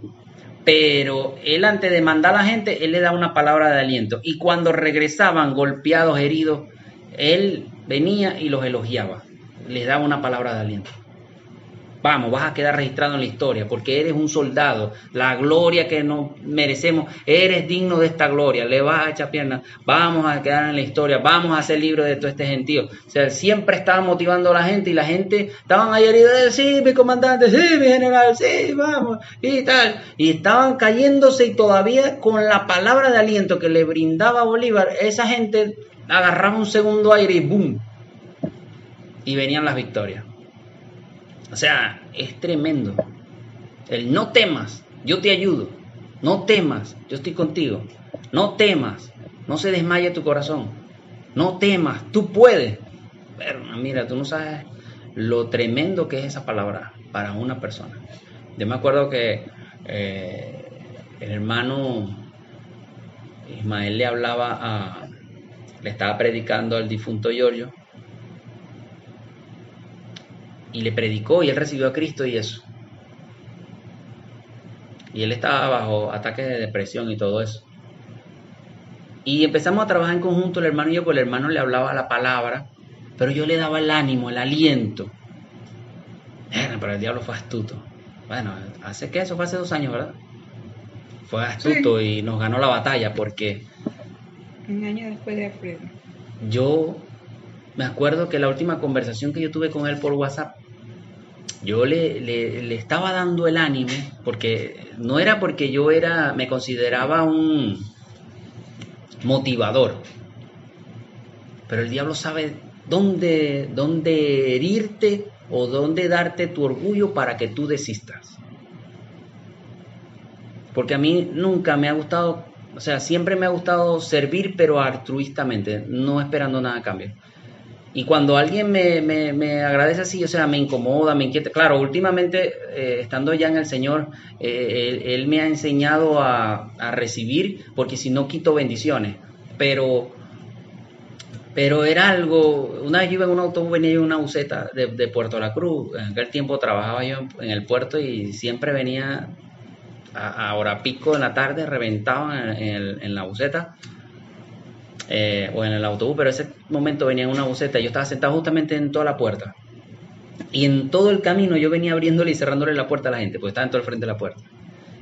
Pero Él, antes de mandar a la gente, Él le daba una palabra de aliento. Y cuando regresaban golpeados, heridos, Él venía y los elogiaba. Les daba una palabra de aliento. Vamos, vas a quedar registrado en la historia porque eres un soldado. La gloria que nos merecemos, eres digno de esta gloria. Le vas a echar piernas. Vamos a quedar en la historia. Vamos a hacer libro de todo este gentío. O sea, siempre estaba motivando a la gente y la gente estaban ahí heridos. Sí, mi comandante, sí, mi general, sí, vamos, y tal. Y estaban cayéndose y todavía con la palabra de aliento que le brindaba Bolívar, esa gente agarraba un segundo aire y ¡boom! Y venían las victorias. O sea, es tremendo. El no temas, yo te ayudo. No temas, yo estoy contigo. No temas, no se desmaye tu corazón. No temas, tú puedes. Pero mira, tú no sabes lo tremendo que es esa palabra para una persona. Yo me acuerdo que el hermano Ismael le estaba predicando al difunto Giorgio. Y le predicó y él recibió a Cristo y eso. Y él estaba bajo ataques de depresión y todo eso. Y empezamos a trabajar en conjunto el hermano y yo, porque el hermano le hablaba la palabra, pero yo le daba el ánimo, el aliento. Pero el diablo fue astuto. Bueno, eso fue hace 2 años, ¿verdad? Fue astuto sí. Y nos ganó la batalla porque... 1 año después de Alfredo. Yo me acuerdo que la última conversación que yo tuve con él por WhatsApp, yo le estaba dando el ánimo, porque no era porque yo me consideraba un motivador, pero el diablo sabe dónde herirte o dónde darte tu orgullo para que tú desistas. Porque a mí nunca me ha gustado, o sea, siempre me ha gustado servir, pero altruistamente, no esperando nada a cambio. Y cuando alguien me agradece así, o sea, me incomoda, me inquieta. Claro, últimamente, estando ya en el Señor, Él me ha enseñado a recibir, porque si no quito bendiciones. Pero era algo, una vez yo iba en un autobús, venía yo en una buseta de Puerto La Cruz. En aquel tiempo trabajaba yo en el puerto y siempre venía a hora pico en la tarde, reventaban en la buseta o en el autobús, pero ese momento venía en una buseta y yo estaba sentado justamente en toda la puerta. Y en todo el camino yo venía abriéndole y cerrándole la puerta a la gente, porque estaba en todo el frente de la puerta.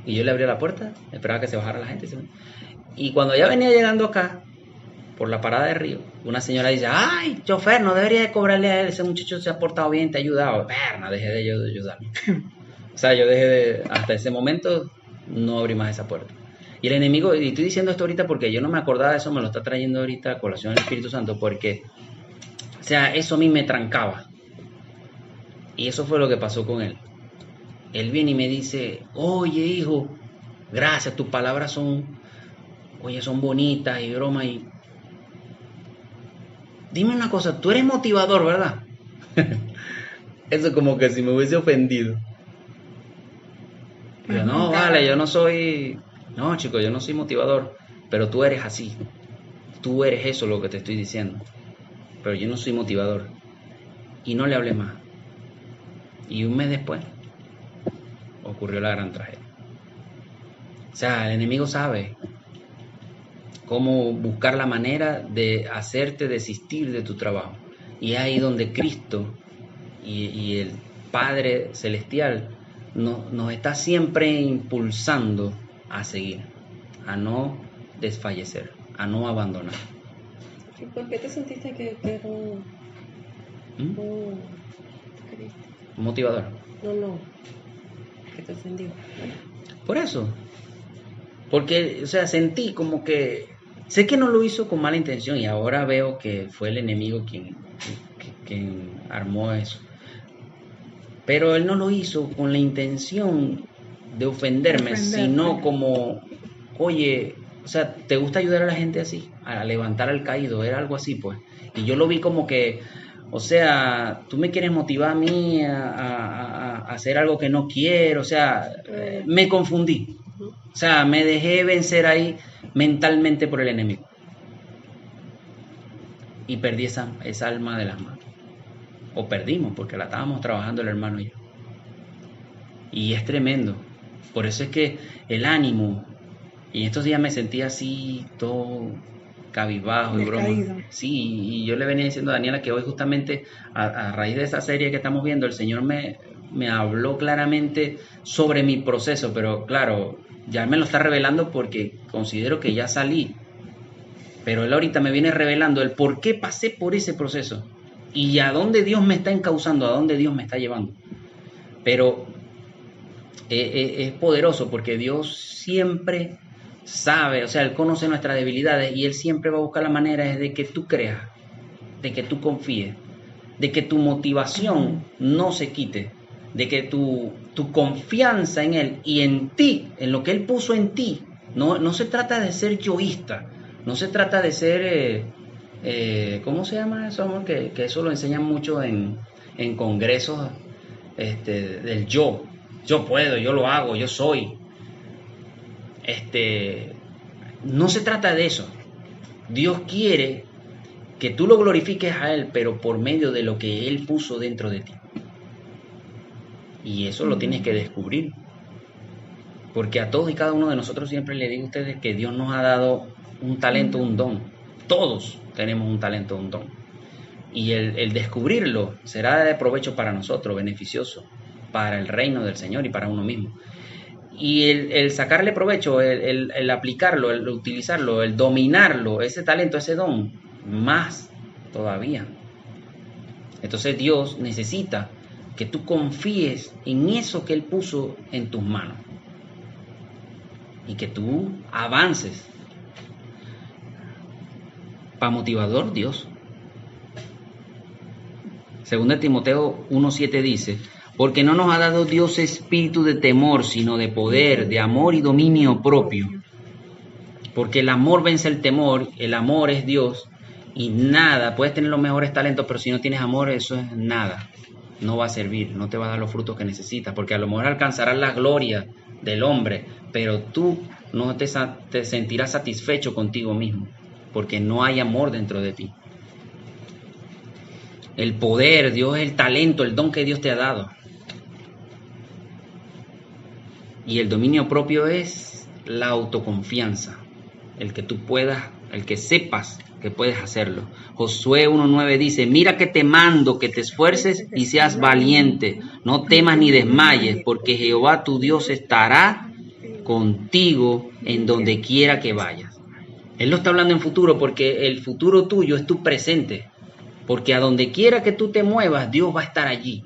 Y yo le abría la puerta, esperaba que se bajara la gente. Y cuando ya venía llegando acá, por la parada de Río, una señora dice, ay, chofer, no debería de cobrarle a él, ese muchacho se ha portado bien, te ha ayudado. Perna, dejé de yo de ayudarle. O sea, yo dejé de, hasta ese momento, no abrí más esa puerta. Y el enemigo, y estoy diciendo esto ahorita porque yo no me acordaba de eso, me lo está trayendo ahorita a colación el Espíritu Santo, porque, o sea, eso a mí me trancaba. Y eso fue lo que pasó con él. Él viene y me dice, oye, hijo, gracias, tus palabras son bonitas y broma. Y dime una cosa, tú eres motivador, ¿verdad? Eso como que si me hubiese ofendido. Yo, no, vale, yo no soy... No, chico, yo no soy motivador, pero tú eres así. Tú eres eso lo que te estoy diciendo. Pero yo no soy motivador. Y no le hablé más. Y un mes después ocurrió la gran tragedia. O sea, el enemigo sabe cómo buscar la manera de hacerte desistir de tu trabajo. Y es ahí donde Cristo y el Padre Celestial nos está siempre impulsando a seguir, a no desfallecer, a no abandonar. ¿Y por qué te sentiste que era un Motivador? No, que te ofendió. Por eso. Porque, o sea, sentí como que... Sé que no lo hizo con mala intención y ahora veo que fue el enemigo quien armó eso. Pero él no lo hizo con la intención de ofenderme, sino como, oye, o sea, ¿te gusta ayudar a la gente así? A levantar al caído, era algo así, pues. Y yo lo vi como que, o sea, tú me quieres motivar a mí a hacer algo que no quiero, o sea, me confundí. O sea, me dejé vencer ahí mentalmente por el enemigo. Y perdí esa alma de las manos. O perdimos, porque la estábamos trabajando el hermano y yo. Y es tremendo. Por eso es que el ánimo, y estos días me sentía así, todo cabizbajo y broma. Sí, y yo le venía diciendo a Daniela que hoy justamente a raíz de esa serie que estamos viendo, el Señor me habló claramente sobre mi proceso, pero claro, ya me lo está revelando porque considero que ya salí. Pero Él ahorita me viene revelando el por qué pasé por ese proceso y a dónde Dios me está encauzando, a dónde Dios me está llevando. Pero es poderoso porque Dios siempre sabe, o sea, Él conoce nuestras debilidades y Él siempre va a buscar la manera de que tú creas, de que tú confíes, de que tu motivación no se quite, de que tu confianza en Él y en ti, en lo que Él puso en ti, no se trata de ser yoísta, no se trata de ser, ¿cómo se llama eso, amor? Que eso lo enseñan mucho en congresos del yo puedo, yo lo hago, yo soy. No se trata de eso. Dios quiere que tú lo glorifiques a Él, pero por medio de lo que Él puso dentro de ti. Y eso lo tienes que descubrir. Porque a todos y cada uno de nosotros siempre le digo a ustedes que Dios nos ha dado un talento, un don. Todos tenemos un talento, un don. Y el descubrirlo será de provecho para nosotros, beneficioso, para el reino del Señor y para uno mismo. Y el sacarle provecho, el aplicarlo, el utilizarlo, el dominarlo, ese talento, ese don, más todavía. Entonces Dios necesita que tú confíes en eso que Él puso en tus manos y que tú avances. Para motivador, Dios. Según Timoteo 1:7 dice: porque no nos ha dado Dios espíritu de temor, sino de poder, de amor y dominio propio. Porque el amor vence el temor, el amor es Dios, y nada, puedes tener los mejores talentos, pero si no tienes amor, eso es nada. No va a servir, no te va a dar los frutos que necesitas, porque a lo mejor alcanzarás la gloria del hombre, pero tú no te sentirás satisfecho contigo mismo, porque no hay amor dentro de ti. El poder, Dios es el talento, el don que Dios te ha dado. Y el dominio propio es la autoconfianza, el que tú puedas, el que sepas que puedes hacerlo. Josué 1:9 dice: mira que te mando que te esfuerces y seas valiente, no temas ni desmayes, porque Jehová tu Dios estará contigo en donde quiera que vayas. Él no está hablando en futuro, porque el futuro tuyo es tu presente, porque a donde quiera que tú te muevas, Dios va a estar allí.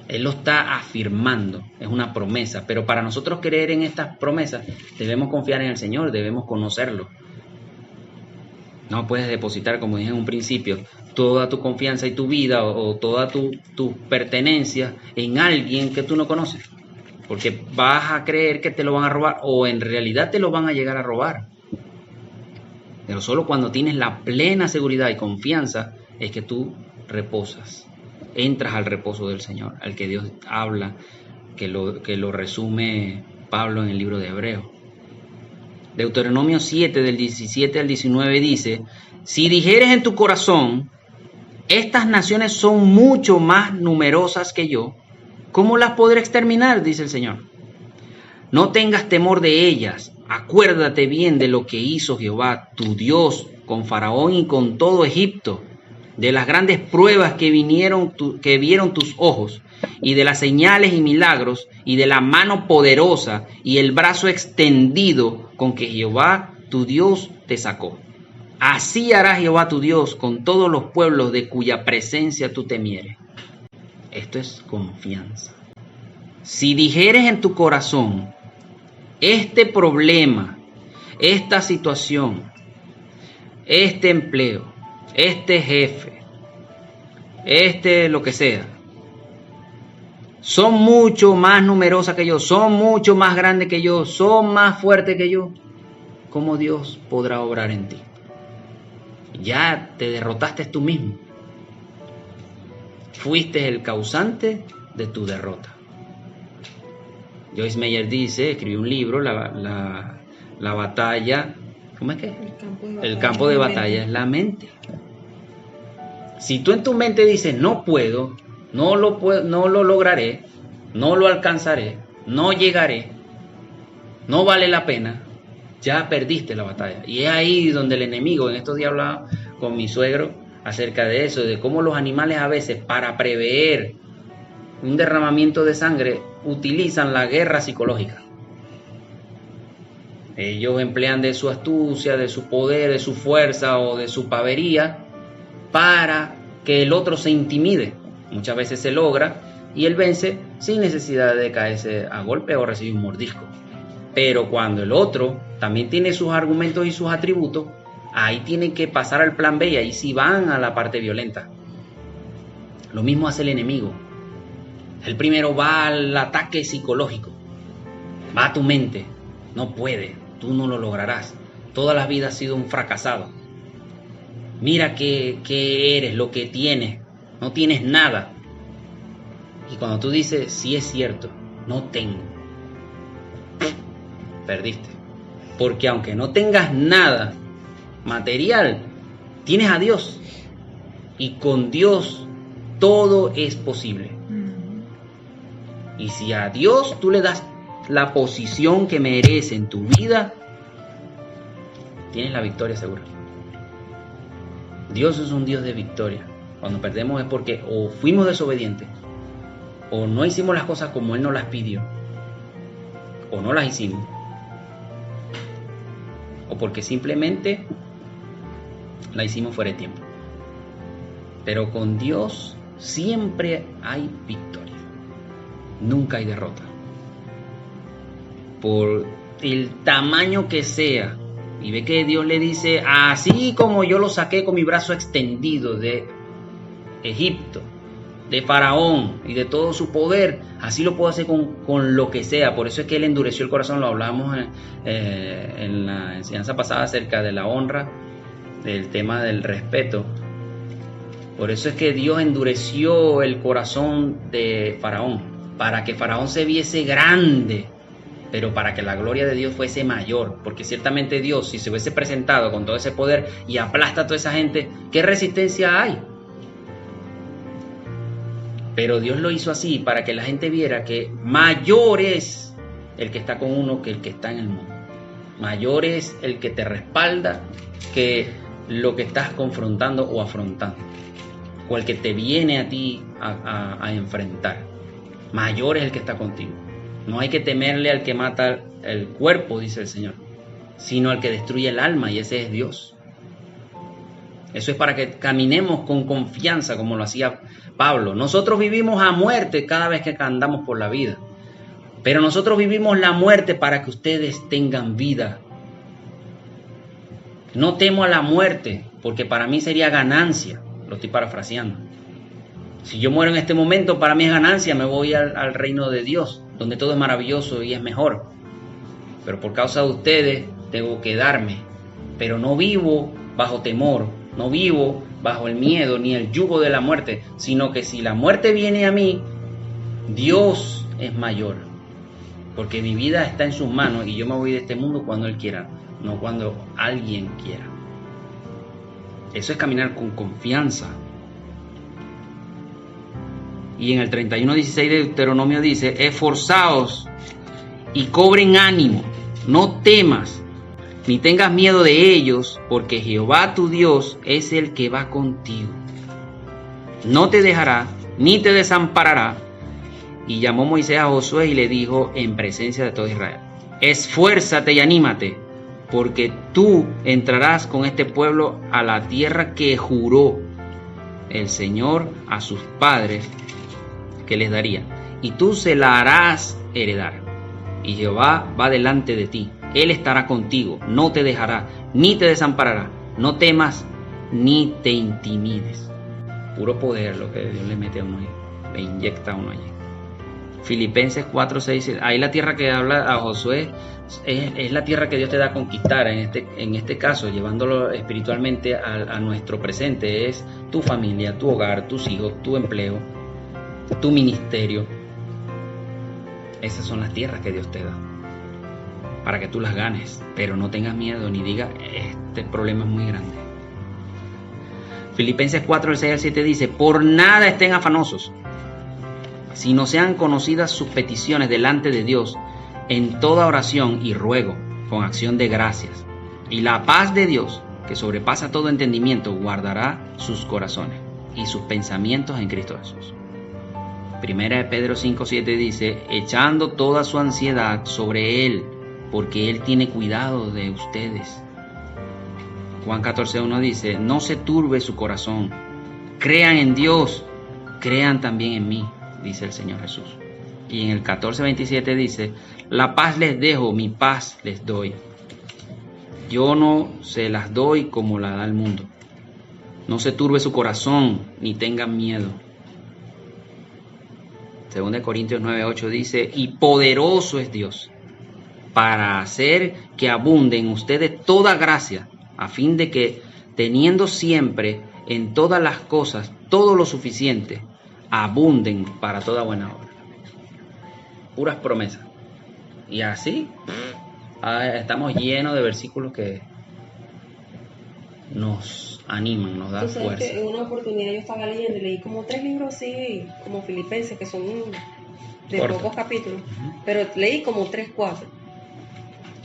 Él lo está afirmando, es una promesa, pero para nosotros creer en estas promesas debemos confiar en el Señor, debemos conocerlo. No puedes depositar, como dije en un principio, toda tu confianza y tu vida o toda tu pertenencia en alguien que tú no conoces, porque vas a creer que te lo van a robar o en realidad te lo van a llegar a robar. Pero solo cuando tienes la plena seguridad y confianza es que tú reposas. Entras al reposo del Señor, al que Dios habla, que lo resume Pablo en el libro de Hebreos. Deuteronomio 7, del 17 al 19 dice: si dijeres en tu corazón, estas naciones son mucho más numerosas que yo, ¿cómo las podré exterminar?, dice el Señor. No tengas temor de ellas, acuérdate bien de lo que hizo Jehová, tu Dios, con Faraón y con todo Egipto, de las grandes pruebas que vieron tus ojos, y de las señales y milagros, y de la mano poderosa y el brazo extendido con que Jehová tu Dios te sacó. Así hará Jehová tu Dios con todos los pueblos de cuya presencia tú temieres. Esto es confianza. Si dijeres en tu corazón, este problema, esta situación, este empleo, este jefe, lo que sea, son mucho más numerosas que yo, son mucho más grandes que yo, son más fuertes que yo, ¿cómo Dios podrá obrar en ti? Ya te derrotaste tú mismo. Fuiste el causante de tu derrota. Joyce Meyer escribió un libro, la batalla, ¿cómo es que? El campo de batalla es la mente. Si tú en tu mente dices, no puedo, no lo lograré, no lo alcanzaré, no llegaré, no vale la pena, ya perdiste la batalla. Y es ahí donde el enemigo, en estos días hablaba con mi suegro acerca de eso, de cómo los animales a veces, para prever un derramamiento de sangre, utilizan la guerra psicológica. Ellos emplean de su astucia, de su poder, de su fuerza o de su pavería para que el otro se intimide. Muchas veces se logra y él vence sin necesidad de caerse a golpe o recibir un mordisco. Pero cuando el otro también tiene sus argumentos y sus atributos, ahí tienen que pasar al plan B y ahí sí van a la parte violenta. Lo mismo hace el enemigo. El primero va al ataque psicológico, va a tu mente. No puede, tú no lo lograrás. Toda la vida has sido un fracasado. Mira qué eres, lo que tienes. No tienes nada. Y cuando tú dices, sí es cierto, no tengo, perdiste. Porque aunque no tengas nada material, tienes a Dios. Y con Dios todo es posible. Y si a Dios tú le das la posición que merece en tu vida, tienes la victoria segura. Dios es un Dios de victoria. Cuando perdemos es porque o fuimos desobedientes, o no hicimos las cosas como Él nos las pidió, o no las hicimos, o porque simplemente la hicimos fuera de tiempo. Pero con Dios siempre hay victoria. Nunca hay derrota. Por el tamaño que sea. Y ve que Dios le dice, así como yo lo saqué con mi brazo extendido de Egipto, de Faraón y de todo su poder, así lo puedo hacer con lo que sea. Por eso es que Él endureció el corazón. Lo hablamos en la enseñanza pasada acerca de la honra, del tema del respeto. Por eso es que Dios endureció el corazón de Faraón, para que Faraón se viese grande, pero para que la gloria de Dios fuese mayor. Porque ciertamente Dios, si se hubiese presentado con todo ese poder y aplasta a toda esa gente, ¿qué resistencia hay? Pero Dios lo hizo así para que la gente viera que mayor es el que está con uno que el que está en el mundo. Mayor es el que te respalda que lo que estás confrontando o afrontando, o el que te viene a ti a enfrentar. Mayor es el que está contigo. No hay que temerle al que mata el cuerpo, dice el Señor, sino al que destruye el alma, y ese es Dios. Eso es para que caminemos con confianza, como lo hacía Pablo. Nosotros vivimos a muerte cada vez que andamos por la vida, pero nosotros vivimos la muerte para que ustedes tengan vida. No temo a la muerte, porque para mí sería ganancia. Lo estoy parafraseando. Si yo muero en este momento, para mí es ganancia. Me voy al reino de Dios, donde todo es maravilloso y es mejor. Pero por causa de ustedes, tengo que darme. Pero no vivo bajo temor, no vivo bajo el miedo ni el yugo de la muerte, sino que si la muerte viene a mí, Dios es mayor. Porque mi vida está en sus manos y yo me voy de este mundo cuando Él quiera, no cuando alguien quiera. Eso es caminar con confianza. Y en el 31:16 de Deuteronomio dice: esforzaos y cobren ánimo, no temas, ni tengas miedo de ellos, porque Jehová tu Dios es el que va contigo. No te dejará, ni te desamparará. Y llamó Moisés a Josué y le dijo en presencia de todo Israel: esfuérzate y anímate, porque tú entrarás con este pueblo a la tierra que juró el Señor a sus padres que les daría, y tú se la harás heredar. Y Jehová va delante de ti, Él estará contigo, no te dejará, ni te desamparará. No temas, ni te intimides. Puro poder lo que Dios le mete a uno, le inyecta a uno allí. Filipenses 4:6, ahí la tierra que habla a Josué es la tierra que Dios te da a conquistar, en este caso, llevándolo espiritualmente a nuestro presente, es tu familia, tu hogar, tus hijos, tu empleo, tu ministerio. Esas son las tierras que Dios te da, para que tú las ganes, pero no tengas miedo ni digas, este problema es muy grande. Filipenses 4:6-7 dice: por nada estén afanosos, sino sean conocidas sus peticiones delante de Dios en toda oración y ruego, con acción de gracias. Y la paz de Dios, que sobrepasa todo entendimiento, guardará sus corazones y sus pensamientos en Cristo Jesús. Primera de Pedro 5:7 dice: echando toda su ansiedad sobre Él, porque Él tiene cuidado de ustedes. Juan 14:1 dice: no se turbe su corazón, crean en Dios, crean también en mí, dice el Señor Jesús. Y en el 14:27 dice: la paz les dejo, mi paz les doy. Yo no se las doy como la da el mundo. No se turbe su corazón, ni tengan miedo. 2 Corintios 9:8 dice: y poderoso es Dios para hacer que abunde en ustedes toda gracia, a fin de que, teniendo siempre en todas las cosas todo lo suficiente, abunden para toda buena obra. Puras promesas. Y así estamos llenos de versículos que nos animan, nos dan fuerza. Que en una oportunidad yo estaba leyendo y leí como 3 libros así, como Filipenses, que son de corto, pocos capítulos, pero leí como 3, 4.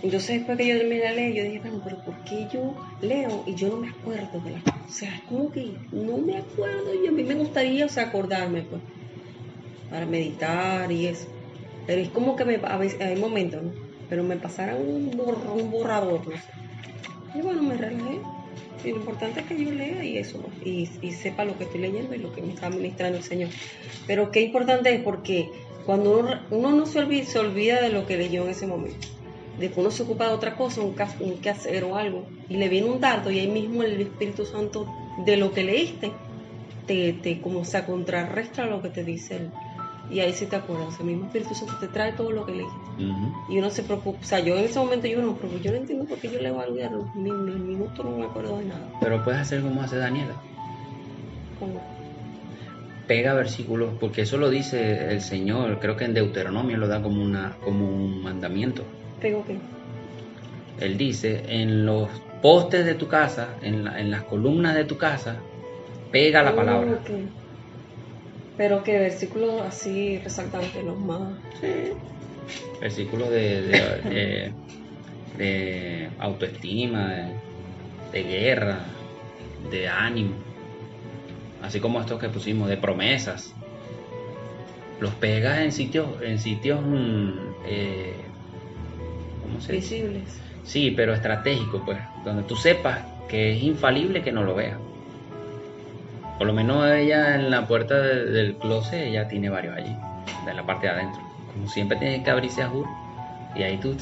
Entonces después que yo terminé de leer, yo dije, bueno, pero ¿por qué yo leo y yo no me acuerdo de las cosas? O sea, es como que no me acuerdo, y a mí me gustaría, o sea, acordarme, pues, para meditar y eso. Pero es como que a veces hay momentos, ¿no? Pero me pasaran un borrador, no sé. Y bueno, me relajé. Y lo importante es que yo lea y eso, ¿no? y sepa lo que estoy leyendo y lo que me está ministrando el Señor. Pero qué importante es, porque cuando uno no se olvida de lo que leyó en ese momento. De que uno se ocupa de otra cosa, un quehacer o algo, y le viene un dardo, y ahí mismo el Espíritu Santo de lo que leíste te como se contrarresta lo que te dice él, y ahí sí te acuerdas. El mismo Espíritu Santo te trae todo lo que leíste. Y uno se preocupa. O sea, yo en ese momento yo no entiendo por qué yo leo algo y a los minutos no me acuerdo de nada. Pero puedes hacer como hace Daniela. ¿Cómo? Pega versículos, porque eso lo dice el Señor, creo que en Deuteronomio lo da como un mandamiento. ¿Pego qué? Él dice: en los postes de tu casa, en las columnas de tu casa, pega la palabra. Okay. Pero que versículos así resaltantes, los más. Sí. Versículos de autoestima, de guerra, de ánimo, así como estos que pusimos, de promesas. Los pegas en sitios ¿cómo se dice? Visibles. Sí, pero estratégicos, pues, donde tú sepas que es infalible que no lo veas. Por lo menos ella en la puerta del closet, ella tiene varios allí, de la parte de adentro. Como siempre tiene que abrirse a juro, y ahí tú...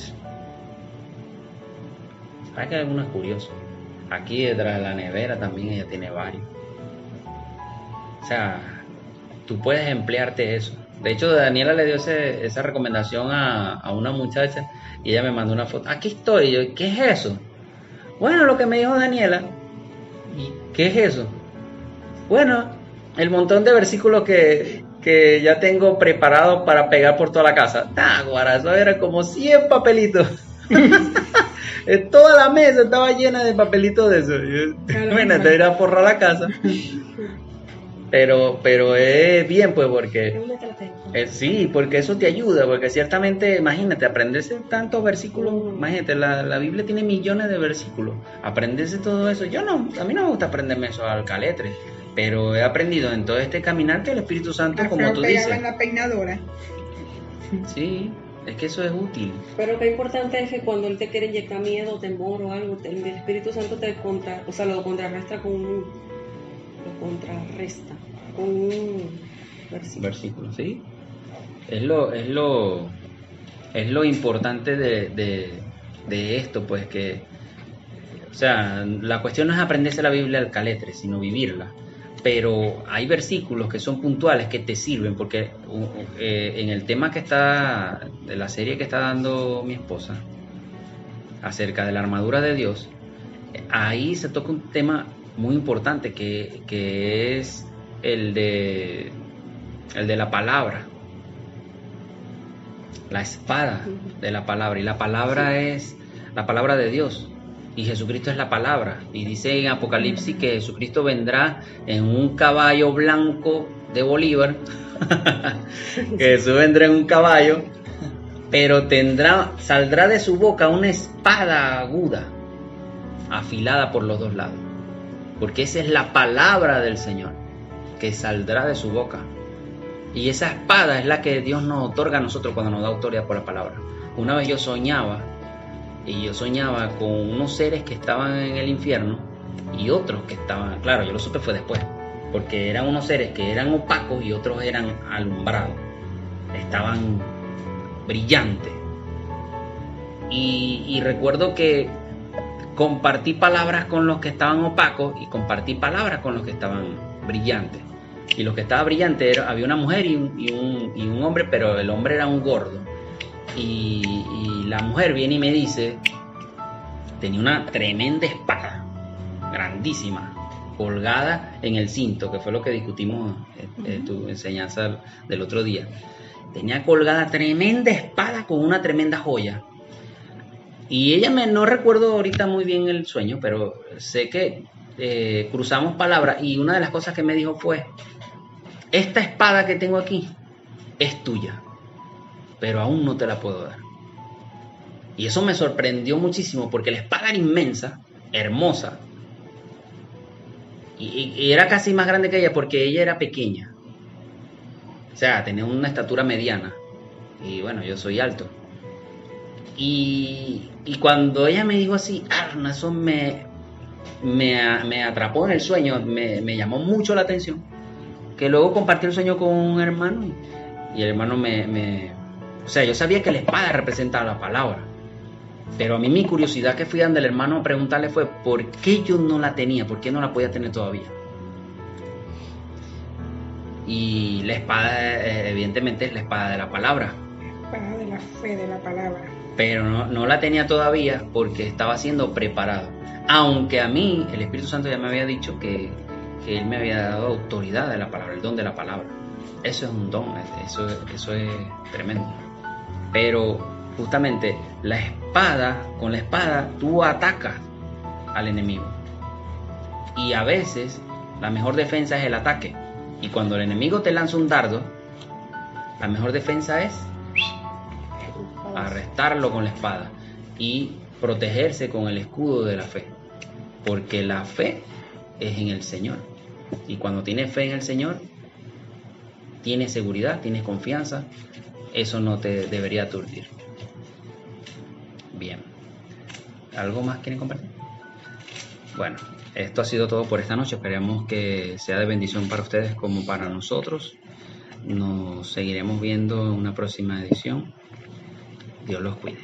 ¿Sabes que alguno es curioso? Aquí detrás de la nevera también ella tiene varios. O sea, tú puedes emplearte eso. De hecho, Daniela le dio esa recomendación a una muchacha y ella me mandó una foto. Aquí estoy. Y yo, ¿qué es eso? Bueno, lo que me dijo Daniela. ¿Y qué es eso? Bueno, el montón de versículos que ya tengo preparado para pegar por toda la casa. Guara, eso era como 100 papelitos. Toda la mesa estaba llena de papelitos de eso. Bueno, te irá a forrar la casa. Pero es bien, pues, porque sí, porque eso te ayuda, porque ciertamente, imagínate, aprenderse tantos versículos, imagínate, la Biblia tiene millones de versículos, aprenderse todo eso, a mí no me gusta aprenderme eso al caletre, pero he aprendido en todo este caminar que el Espíritu Santo, como tú dices, en la peinadora. Sí, es que eso es útil. Pero qué importante es que cuando él te quiere inyectar miedo, temor o algo, el Espíritu Santo lo contrarresta con un versículo, ¿sí? Es lo importante de esto, pues, que, o sea, la cuestión no es aprenderse la Biblia al caletre, sino vivirla. Pero hay versículos que son puntuales que te sirven, porque en el tema de la serie que está dando mi esposa acerca de la armadura de Dios, ahí se toca un tema muy importante que es el de la palabra, la espada de la palabra, y la palabra es la palabra de Dios. Y Jesucristo es la palabra. Y dice en Apocalipsis que Jesucristo vendrá en un caballo blanco de Bolívar. Que Jesús vendrá en un caballo. Pero saldrá de su boca una espada aguda, afilada por los dos lados. Porque esa es la palabra del Señor, que saldrá de su boca. Y esa espada es la que Dios nos otorga a nosotros cuando nos da autoridad por la palabra. Una vez yo soñaba con unos seres que estaban en el infierno y otros que estaban, claro, yo lo supe fue después, porque eran unos seres que eran opacos y otros eran alumbrados, estaban brillantes. Y recuerdo que compartí palabras con los que estaban opacos y compartí palabras con los que estaban brillantes. Y los que estaban brillantes había una mujer y un hombre, pero el hombre era un gordo. Y la mujer viene y me dice, tenía una tremenda espada, grandísima, colgada en el cinto, que fue lo que discutimos en tu enseñanza del otro día. Tenía colgada tremenda espada con una tremenda joya. Y ella no recuerdo ahorita muy bien el sueño, pero sé que cruzamos palabras y una de las cosas que me dijo fue, esta espada que tengo aquí es tuya, pero aún no te la puedo dar. Y eso me sorprendió muchísimo porque la espada era inmensa, hermosa, y era casi más grande que ella porque ella era pequeña. O sea, tenía una estatura mediana. Y bueno, yo soy alto. Y cuando ella me dijo así, eso me atrapó en el sueño, me llamó mucho la atención. Que luego compartí el sueño con un hermano y el hermano o sea, yo sabía que la espada representaba la palabra, pero a mí mi curiosidad que fui donde el hermano a preguntarle fue ¿por qué yo no la tenía? ¿Por qué no la podía tener todavía? Y la espada evidentemente es la espada de la palabra, La espada de la fe de la palabra, pero no la tenía todavía porque estaba siendo preparado, aunque a mí el Espíritu Santo ya me había dicho que Él me había dado autoridad de la palabra, el don de la palabra. Eso es un don, eso es tremendo. Pero justamente con la espada tú atacas al enemigo. Y a veces la mejor defensa es el ataque. Y cuando el enemigo te lanza un dardo, la mejor defensa es arrestarlo con la espada y protegerse con el escudo de la fe, porque la fe es en el Señor, y cuando tienes fe en el Señor, tienes seguridad, tienes confianza, eso no te debería aturdir. Bien, ¿algo más quieren compartir? Bueno, esto ha sido todo por esta noche. Esperamos que sea de bendición para ustedes como para nosotros. Nos seguiremos viendo en una próxima edición. Dios los cuide.